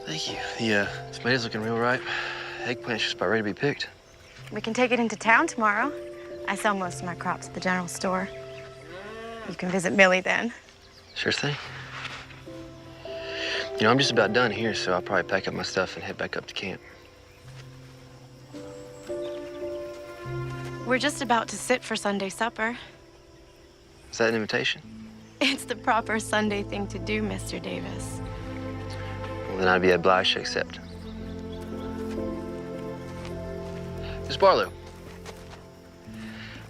Thank you. The tomatoes looking real ripe. Eggplant's just about ready to be picked. We can take it into town tomorrow. I sell most of my crops at the general store. You can visit Millie then. Sure thing. You know, I'm just about done here, so I'll probably pack up my stuff and head back up to camp. We're just about to sit for Sunday supper. Is that an invitation? It's the proper Sunday thing to do, Mr. Davis. Well, then I'd be obliged to accept. Miss Barlow,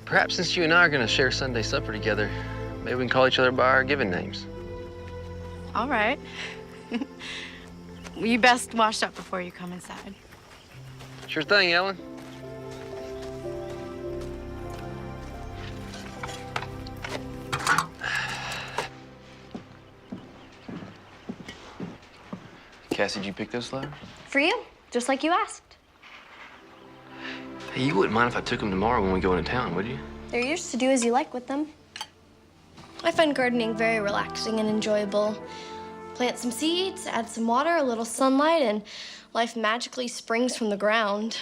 perhaps since you and I are going to share Sunday supper together, maybe we can call each other by our given names. All right. You best wash up before you come inside. Sure thing, Ellen. Cassie, did you pick those flowers? For you, just like you asked. Hey, you wouldn't mind if I took them tomorrow when we go into town, would you? They're yours to do as you like with them. I find gardening very relaxing and enjoyable. Plant some seeds, add some water, a little sunlight, and life magically springs from the ground.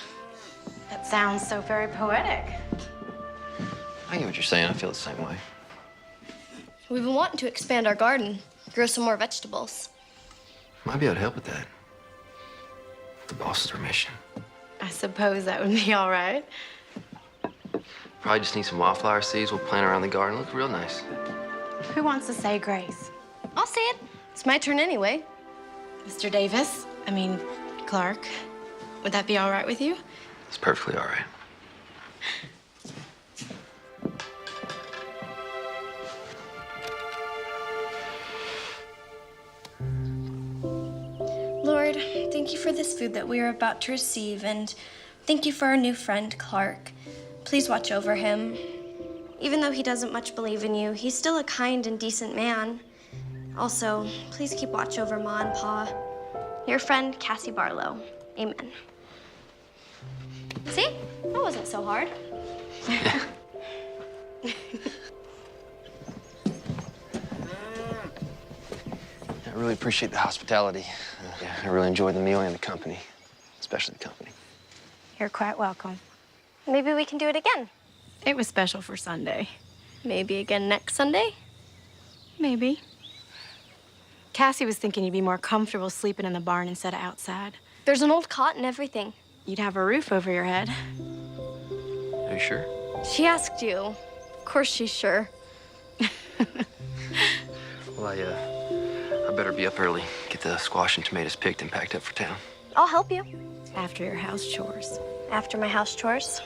That sounds so very poetic. I get what you're saying. I feel the same way. We've been wanting to expand our garden, grow some more vegetables. Might be able to help with that. The boss is our mission. I suppose that would be all right. Probably just need some wildflower seeds. We'll plant around the garden. Look real nice. Who wants to say grace? I'll say it. It's my turn anyway. Mr. Davis, Clark, would that be all right with you? It's perfectly all right. Lord, thank you for this food that we are about to receive, and thank you for our new friend, Clark. Please watch over him. Even though he doesn't much believe in you, he's still a kind and decent man. Also, please keep watch over Ma and Pa. Your friend, Cassie Barlow. Amen. See? That wasn't so hard. I really appreciate the hospitality. Yeah, I really enjoyed the meal and the company, especially the company. You're quite welcome. Maybe we can do it again. It was special for Sunday. Maybe again next Sunday? Maybe. Cassie was thinking you'd be more comfortable sleeping in the barn instead of outside. There's an old cot and everything. You'd have a roof over your head. Are you sure? She asked you. Of course she's sure. Well, I better be up early. Get the squash and tomatoes picked and packed up for town. I'll help you. After your house chores. After my house chores.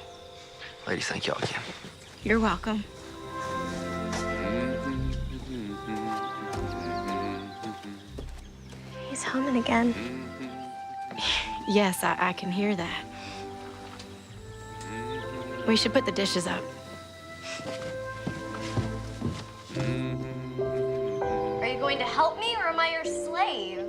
Ladies, thank y'all again. You're welcome. He's humming again. Yes, I can hear that. We should put the dishes up. Are you going to help me, or am I your slave?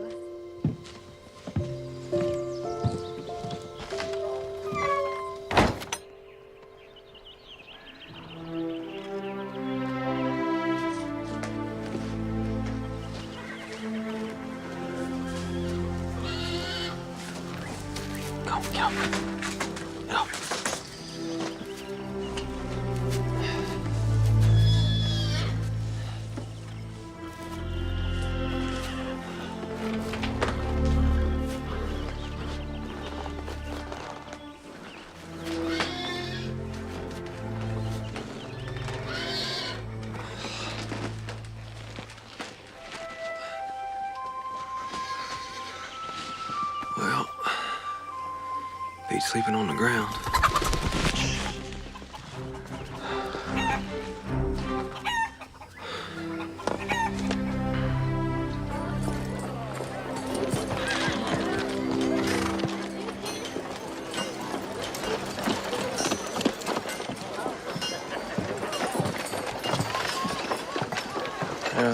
Go, get up. Get up. Well, beat sleeping on the ground.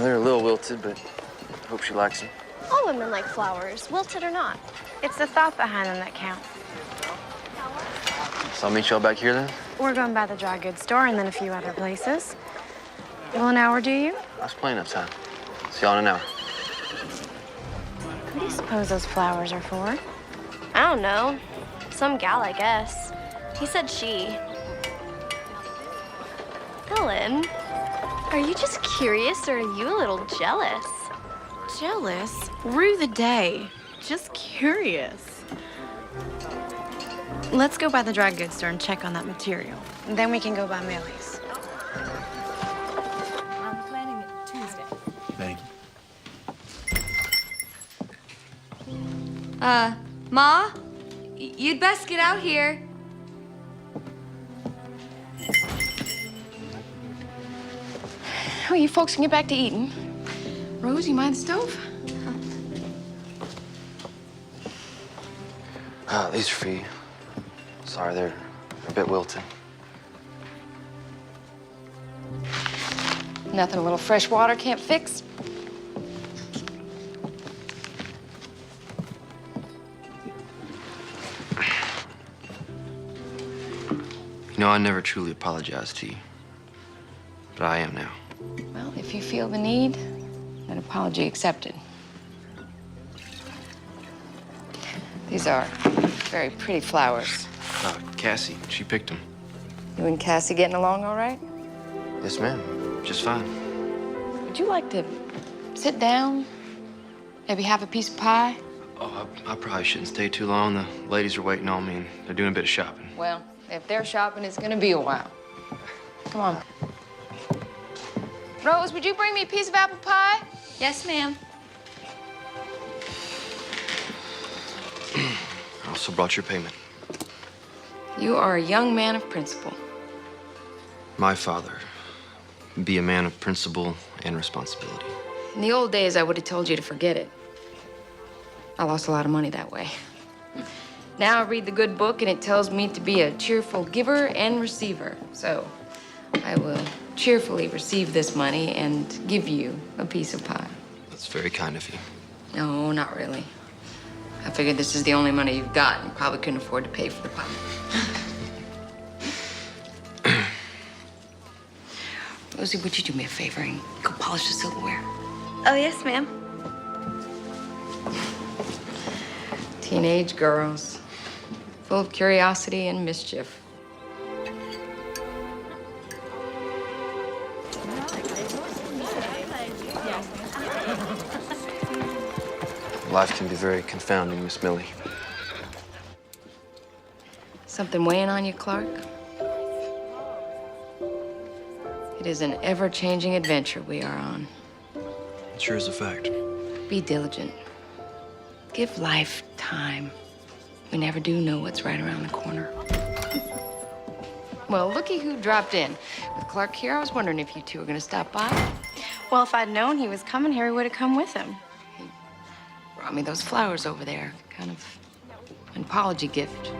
They're a little wilted, but I hope she likes them. All women like flowers, wilted or not. It's the thought behind them that counts. So I'll meet y'all back here then? We're going by the dry goods store and then a few other places. Will an hour do you? That's plenty of time. See y'all in an hour. What do you suppose those flowers are for? I don't know. Some gal, I guess. He said she. Ellen, are you just curious or are you a little jealous? Jealous? Rue the day. Just curious. Let's go by the dry goods store and check on that material. And then we can go by Millie's. I'm planning it Tuesday. Thank you. Ma? You'd best get out here. Oh, you folks can get back to eating. Rose, you mind the stove? These are for you. Sorry, they're a bit wilted. Nothing a little fresh water can't fix. You know, I never truly apologized to you. But I am now. Well, if you feel the need, an apology accepted. These are very pretty flowers. Cassie, she picked them. You and Cassie getting along all right? Yes, ma'am. Just fine. Would you like to sit down? Maybe have a piece of pie? Oh, I probably shouldn't stay too long. The ladies are waiting on me, and they're doing a bit of shopping. Well, if they're shopping, it's gonna be a while. Come on. Rose, would you bring me a piece of apple pie? Yes, ma'am. I also brought your payment. You are a young man of principle. My father, be a man of principle and responsibility. In the old days, I would have told you to forget it. I lost a lot of money that way. Now I read the good book, and it tells me to be a cheerful giver and receiver. So I will cheerfully receive this money and give you a piece of pie. That's very kind of you. No, not really. I figured this is the only money you've got, and you probably couldn't afford to pay for the pie. Rosie, would you do me a favor and go polish the silverware? Oh, yes, ma'am. Teenage girls, full of curiosity and mischief. Life can be very confounding, Miss Millie. Something weighing on you, Clark? It is an ever-changing adventure we are on. It sure is a fact. Be diligent. Give life time. We never do know what's right around the corner. Well, looky who dropped in. With Clark here, I was wondering if you two were gonna stop by. Well, if I'd known he was coming here, we would have come with him. Brought me those flowers over there. Kind of an apology gift.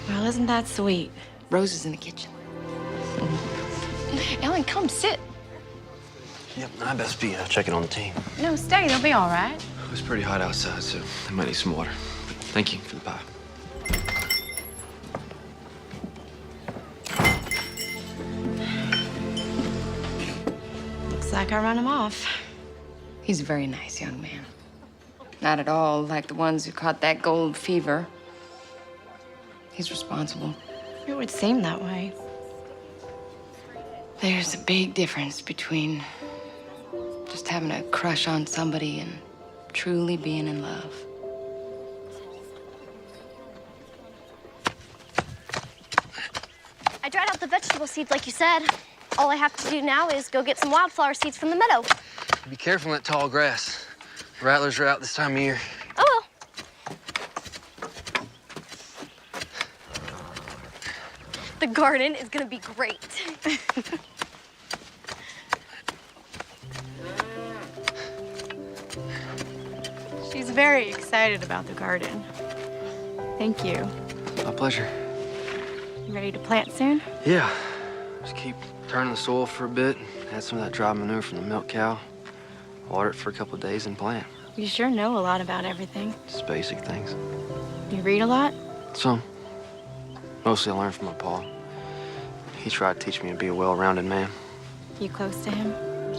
Well, isn't that sweet? Rose is in the kitchen. Ellen, come sit. Yep, I best be checking on the team. No, stay. They'll be all right. It's pretty hot outside, so I might need some water. But thank you for the pie. Looks like I run him off. He's a very nice young man. Not at all like the ones who caught that gold fever. He's responsible. It would seem that way. There's a big difference between just having a crush on somebody and truly being in love. I dried out the vegetable seeds like you said. All I have to do now is go get some wildflower seeds from the meadow. Be careful in that tall grass. Rattlers are out this time of year. Oh, well. The garden is gonna be great. She's very excited about the garden. Thank you. My pleasure. You ready to plant soon? Yeah. Just keep turning the soil for a bit, add some of that dry manure from the milk cow, water it for a couple of days, and plant. You sure know a lot about everything. Just basic things. You read a lot? Some. Mostly I learned from my pa. He tried to teach me to be a well-rounded man. You close to him?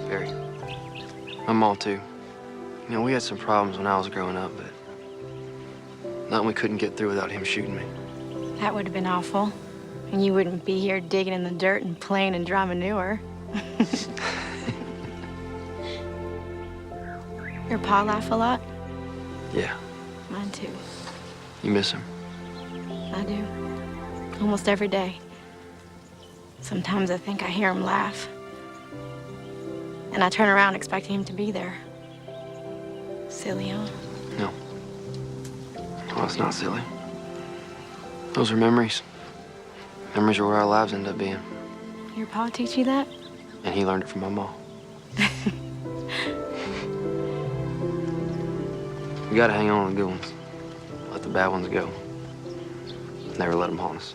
Very. My mom, too. You know, we had some problems when I was growing up, but nothing we couldn't get through without him shooting me. That would have been awful. And you wouldn't be here digging in the dirt and playing in dry manure. Your pa laugh a lot? Yeah. Mine too. You miss him? I do. Almost every day. Sometimes I think I hear him laugh. And I turn around expecting him to be there. Silly, huh? No. Well, it's not silly. Those are memories. Memories are where our lives end up being. Your pa teach you that? And he learned it from my mom. We gotta hang on to the good ones. Let the bad ones go. Never let them haunt us.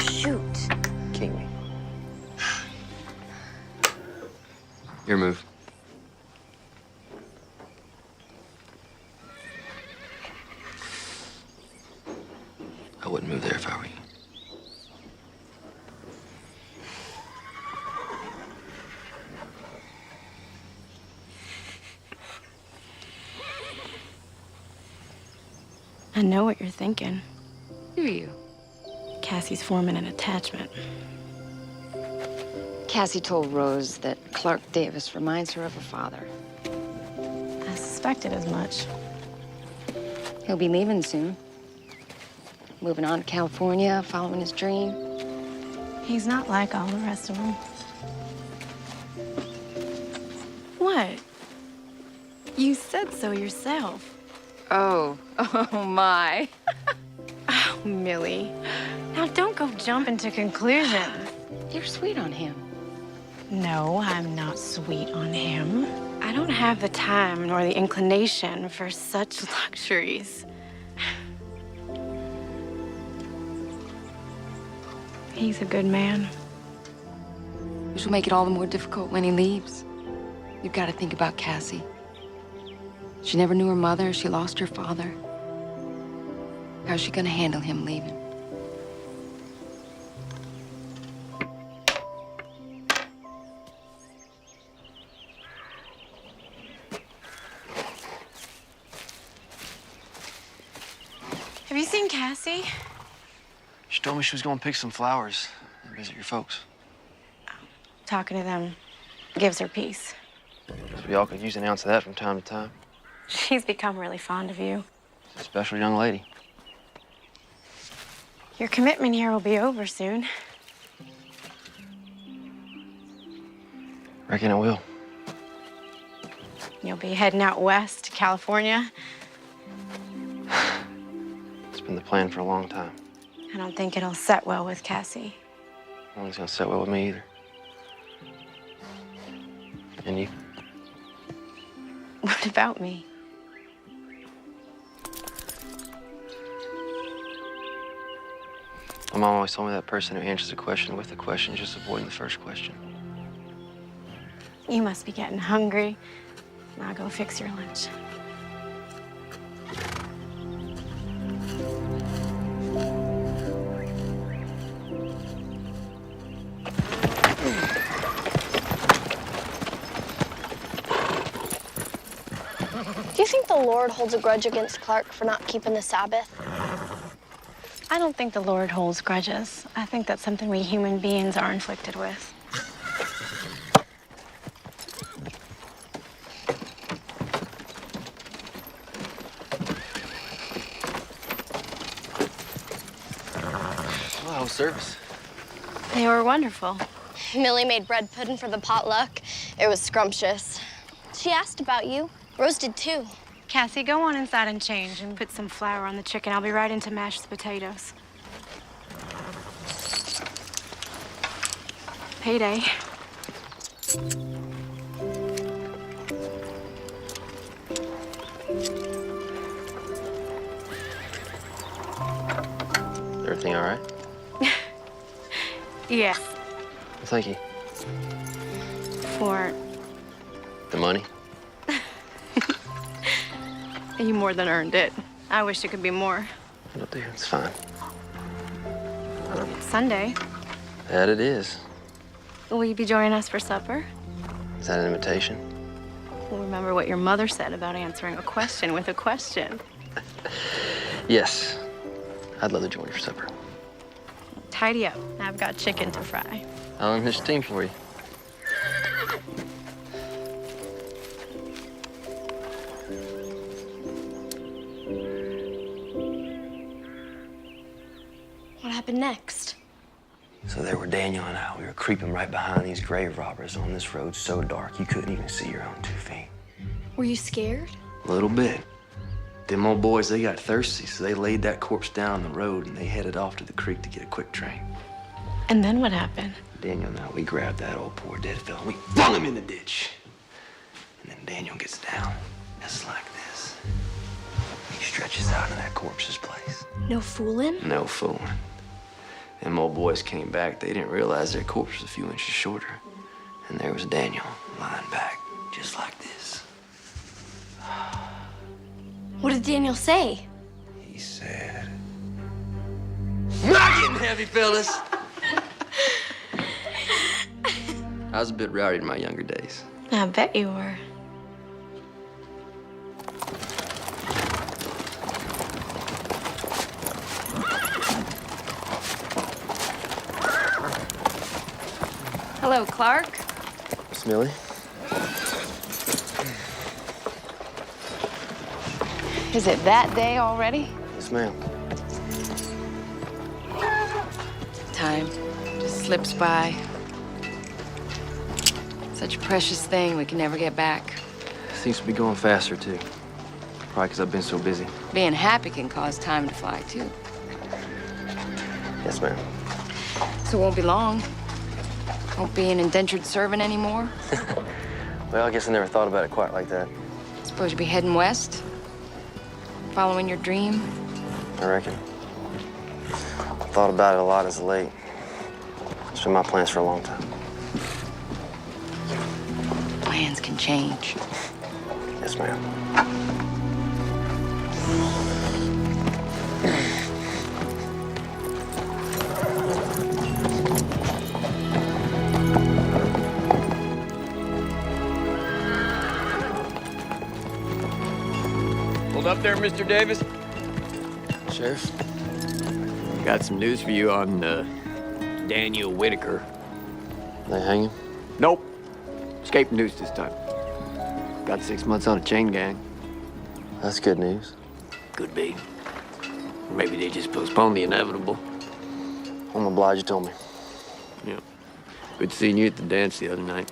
Shoot. King me. Your move. I wouldn't move there if I were you. I know what you're thinking. Do you? Cassie's forming an attachment. Cassie told Rose that Clark Davis reminds her of her father. I suspected as much. He'll be leaving soon. Moving on to California, following his dream. He's not like all the rest of them. What? You said so yourself. Oh my. Oh, Millie. Now don't go jumping to conclusions. You're sweet on him. No, I'm not sweet on him. I don't have the time nor the inclination for such luxuries. He's a good man. Which will make it all the more difficult when he leaves. You've got to think about Cassie. She never knew her mother. She lost her father. How's she gonna handle him leaving? Have you seen Cassie? She told me she was going to pick some flowers and visit your folks. Talking to them gives her peace. So we all could use an ounce of that from time to time. She's become really fond of you. She's a special young lady. Your commitment here will be over soon. Reckon I will. You'll be heading out west to California. It's been the plan for a long time. I don't think it'll set well with Cassie. I don't think it's gonna sit well with me either. And you? What about me? My mom always told me that person who answers a question with a question is just avoiding the first question. You must be getting hungry. Now go fix your lunch. Do you think the Lord holds a grudge against Clark for not keeping the Sabbath? I don't think the Lord holds grudges. I think that's something we human beings are inflicted with. Well, how was service? They were wonderful. Millie made bread pudding for the potluck. It was scrumptious. She asked about you. Rose did too. Cassie, go on inside and change and put some flour on the chicken. I'll be right in to mash the potatoes. Payday. Everything all right? Yes. Well, thank you. For The money? you more than earned it. I wish it could be more. It'll do. It's fine. It's Sunday. That it is. Will you be joining us for supper? Is that an invitation? Well, remember what your mother said about answering a question with a question. Yes. I'd love to join you for supper. Tidy up. I've got chicken to fry. I'll unhitch the team for you. What happened next? So there were Daniel and I. We were creeping right behind these grave robbers on this road so dark you couldn't even see your own 2 feet. Were you scared? A little bit. Them old boys, they got thirsty, so they laid that corpse down the road and they headed off to the creek to get a quick train. And then what happened? Daniel and I, we grabbed that old poor dead fella and we flung him in the ditch. And then Daniel gets down, just like this. He stretches out in that corpse's place. No fooling? No fooling. Them old boys came back. They didn't realize their corpse was a few inches shorter. And there was Daniel lying back, just like this. What did Daniel say? He said, "Not getting heavy, fellas." I was a bit rowdy in my younger days. I bet you were. Hello, Clark. Miss Millie? Is it that day already? Yes, ma'am. Time just slips by. Such a precious thing we can never get back. Seems to be going faster, too. Probably because I've been so busy. Being happy can cause time to fly, too. Yes, ma'am. So it won't be long. Won't be an indentured servant anymore. Well, I guess I never thought about it quite like that. Suppose you'll be heading west? Following your dream? I reckon. Thought about it a lot as of late. It's been my plans for a long time. Plans can change. Yes, ma'am. Hold up there, Mr. Davis. Sheriff? Got some news for you on Daniel Whitaker. They hang him? Nope. Escaped news this time. Got 6 months on a chain gang. That's good news. Could be. Maybe they just postponed the inevitable. I'm obliged you told me. Yeah. Good seeing you at the dance the other night.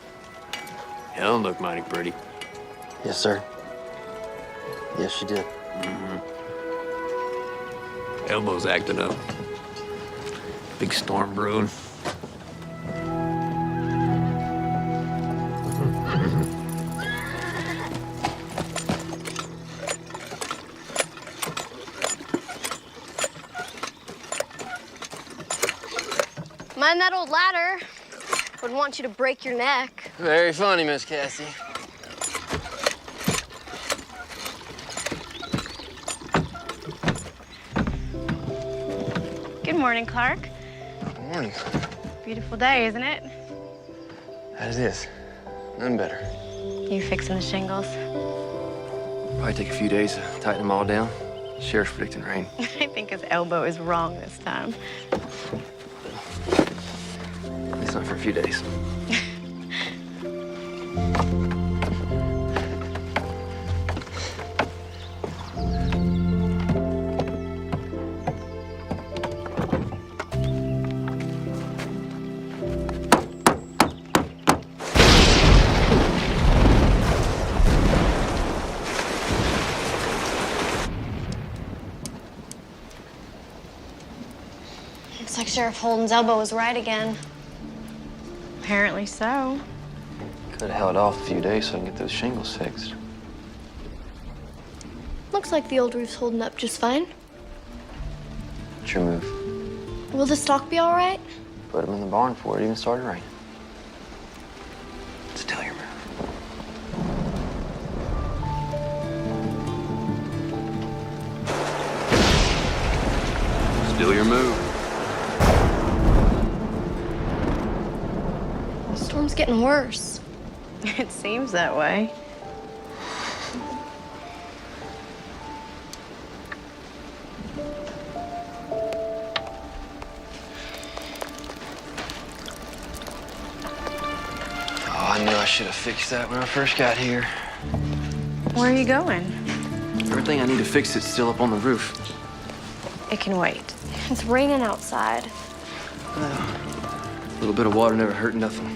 Helen looked mighty pretty. Yes, sir. Yes, she did. Elbow's acting up. Big storm brewing. Mind that old ladder. Wouldn't want you to break your neck. Very funny, Miss Cassie. Good morning, Clark. Good morning. Beautiful day, isn't it? As is. None better. You fixing the shingles? Probably take a few days to tighten them all down. Sheriff's predicting rain. I think his elbow is wrong this time. At least not for a few days. Looks like Sheriff Holden's elbow was right again. Apparently so. Could have held off a few days so I can get those shingles fixed. Looks like the old roof's holding up just fine. What's your move? Will the stock be all right? Put them in the barn before it even started raining. Still your move. Still your move. The storm's getting worse. It seems that way. Oh, I knew I should have fixed that when I first got here. Where are you going? Everything I need to fix is still up on the roof. It can wait. It's raining outside. A little bit of water never hurt nothing.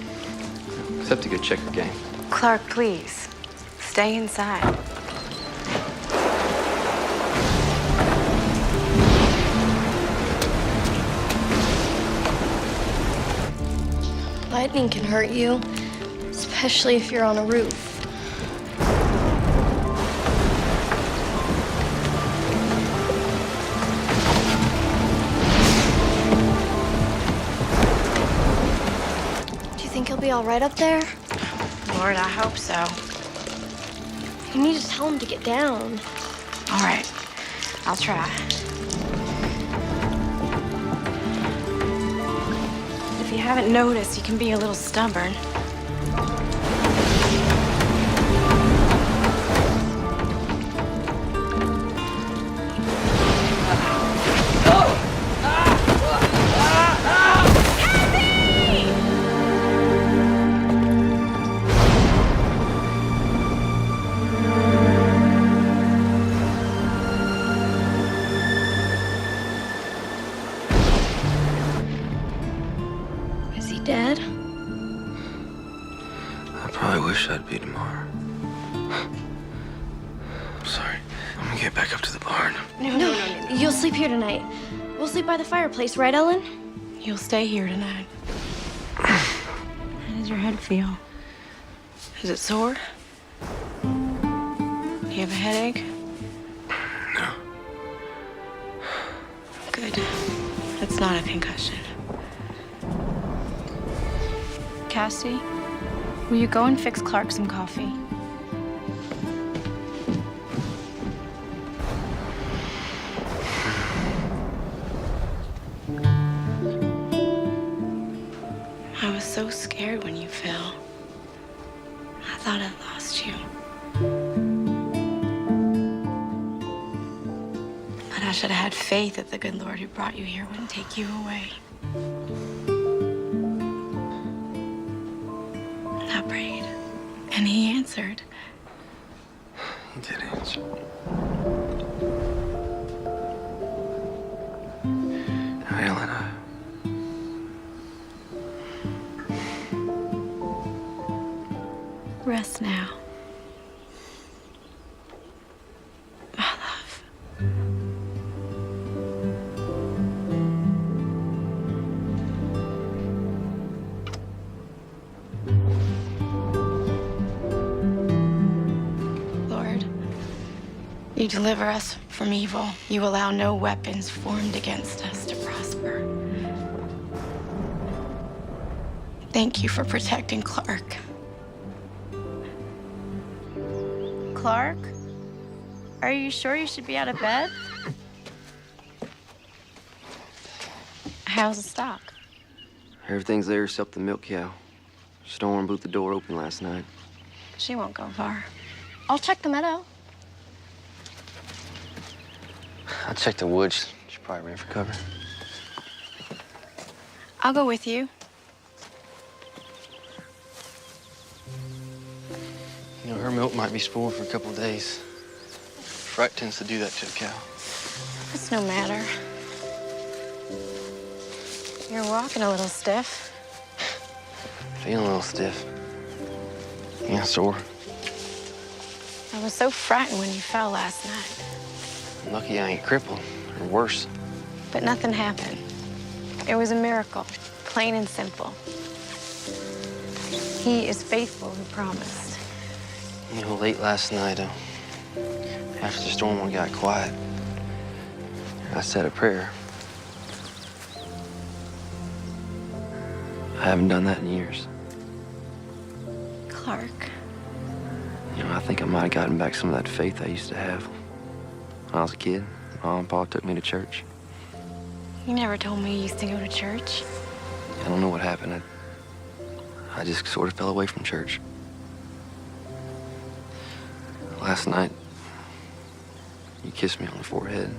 Except a good checker game. Clark, please. Stay inside. Lightning can hurt you, especially if you're on a roof. Do you think he'll be all right up there? Lord, I hope so. You need to tell him to get down. All right, I'll try. If you haven't noticed, he can be a little stubborn. Is he dead? I probably wish I'd be tomorrow. I'm sorry. I'm gonna get back up to the barn. No. You'll sleep here tonight. We'll sleep by the fireplace, right, Ellen? You'll stay here tonight. How does your head feel? Is it sore? Do you have a headache? No. Good. It's not a concussion. Cassie, will you go and fix Clark some coffee? I was so scared when you fell. I thought I'd lost you. But I should have had faith that the good Lord who brought you here wouldn't take you away. I prayed, and he answered. He did answer. Now, Ellen, Rest now. You deliver us from evil. You allow no weapons formed against us to prosper. Thank you for protecting Clark. Clark? Are you sure you should be out of bed? How's the stock? Everything's there except the milk cow. Storm blew the door open last night. She won't go far. I'll check the meadow. I checked the woods. She probably ran for cover. I'll go with you. You know, her milk might be spoiled for a couple of days. Fright tends to do that to a cow. It's no matter. You're walking a little stiff. Feeling a little stiff. Yeah, sore. I was so frightened when you fell last night. Lucky I ain't crippled, or worse. But nothing happened. It was a miracle, plain and simple. He is faithful who promised. You know, late last night, after the storm got quiet, I said a prayer. I haven't done that in years. Clark. You know, I think I might have gotten back some of that faith I used to have. When I was a kid, Mom and Pa took me to church. You never told me you used to go to church. I don't know what happened. I just sort of fell away from church. Last night, you kissed me on the forehead.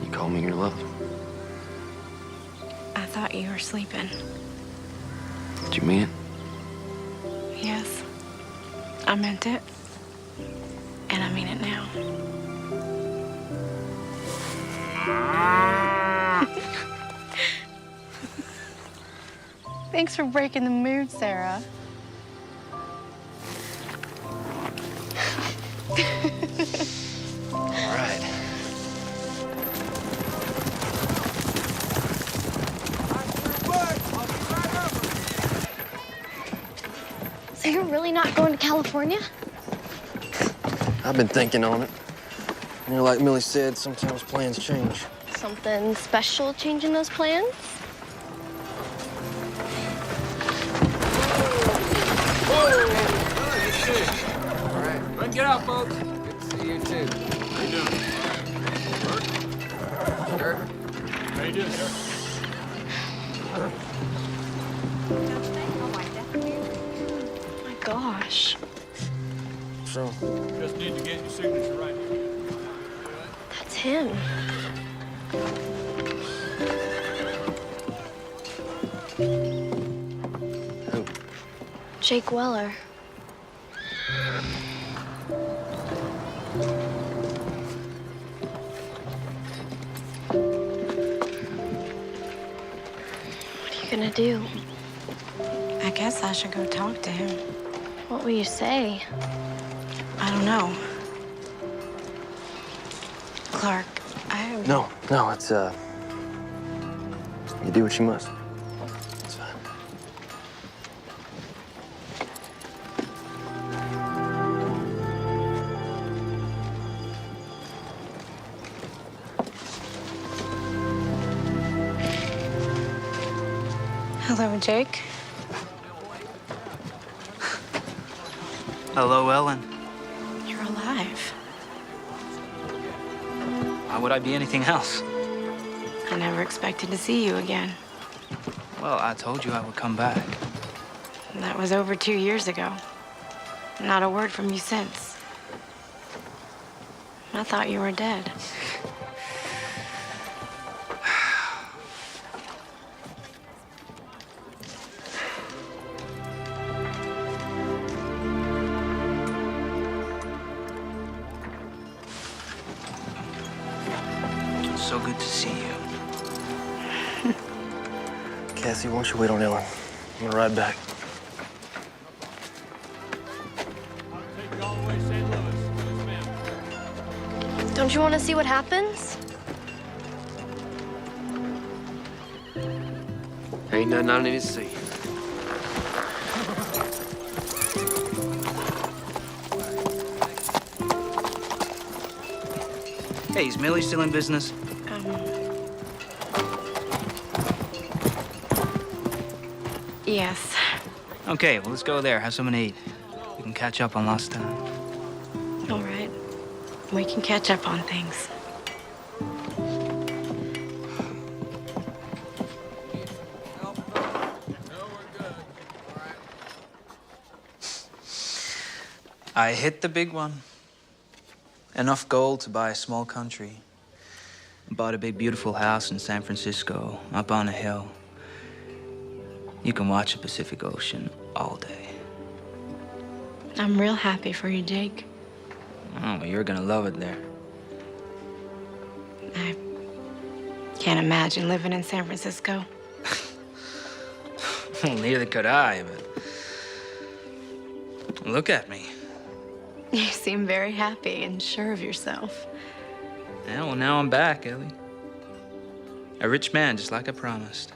You called me your love. I thought you were sleeping. Did you mean it? Yes. I meant it. And I mean it now. Thanks for breaking the mood, Sarah. All right. So you're really not going to California? I've been thinking on it. You know, like Millie said, sometimes plans change. Something special changing those plans? All right. Run, get out, folks. Good to see you, too. How you doing? Work? Sure. How you doing, sir? Oh my gosh. So? Just need to get your signature right here. That's him. Who? Jake Weller. What are you gonna do? I guess I should go talk to him. What will you say? I don't know. Clark, I... No, it's, you do what you must. It's fine. Hello, Jake. Hello, Ellen. You're alive. Why would I be anything else? I never expected to see you again. Well, I told you I would come back. That was over 2 years ago. Not a word from you since. I thought you were dead. So good to see you. Cassie, why don't you wait on Ellen? I'm gonna ride back. Take you all the way to St. Louis. Yes, ma'am. Don't you want to see what happens? Ain't nothing I need to see. Hey, is Millie still in business? Yes. Okay, well, let's go there, have something to eat. We can catch up on lost time. All right. We can catch up on things. I hit the big one. Enough gold to buy a small country. Bought a big, beautiful house in San Francisco, up on a hill. You can watch the Pacific Ocean all day. I'm real happy for you, Jake. Oh, well, you're gonna love it there. I can't imagine living in San Francisco. Well, neither could I, but look at me. You seem very happy and sure of yourself. Yeah, well, now I'm back, Ellie. A rich man, just like I promised.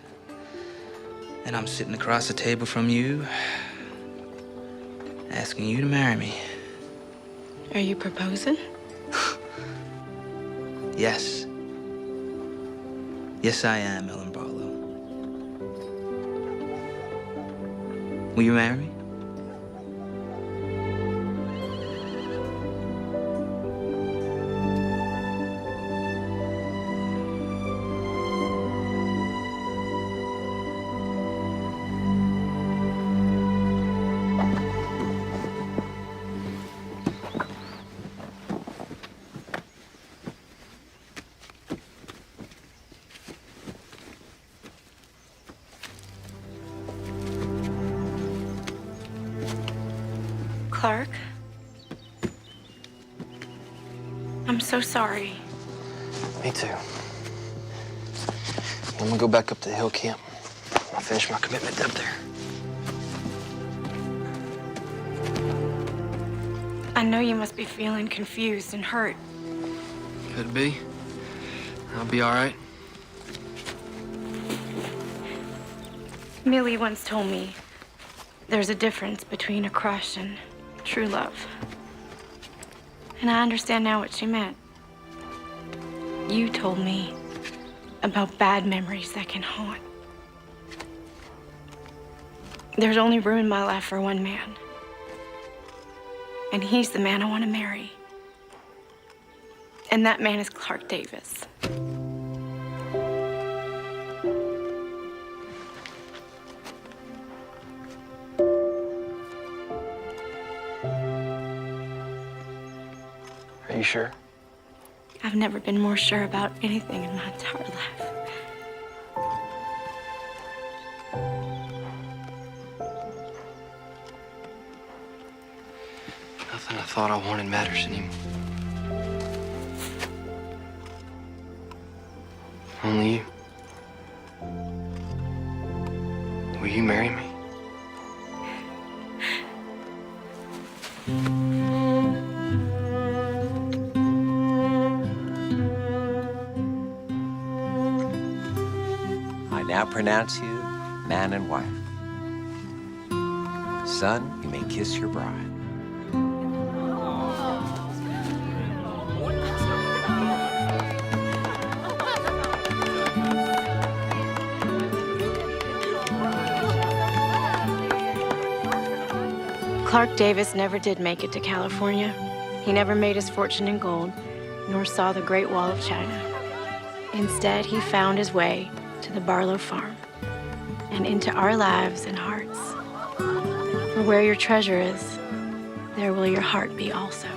And I'm sitting across the table from you, asking you to marry me. Are you proposing? Yes. Yes, I am, Ellen Barlow. Will you marry me? Clark? I'm so sorry. Me too. I'm gonna go back up to the hill camp. I'll finish my commitment up there. I know you must be feeling confused and hurt. Could be. I'll be all right. Millie once told me there's a difference between a crush and true love. And I understand now what she meant. You told me about bad memories that can haunt. There's only room in my life for one man. And he's the man I want to marry. And that man is Clark Davis. Are you sure? I've never been more sure about anything in my entire life. Nothing I thought I wanted matters anymore. Only you. Will you marry me? I now pronounce you man and wife. Son, you may kiss your bride. Clark Davis never did make it to California. He never made his fortune in gold, nor saw the Great Wall of China. Instead, he found his way to the Barlow farm and into our lives and hearts. For where your treasure is, there will your heart be also.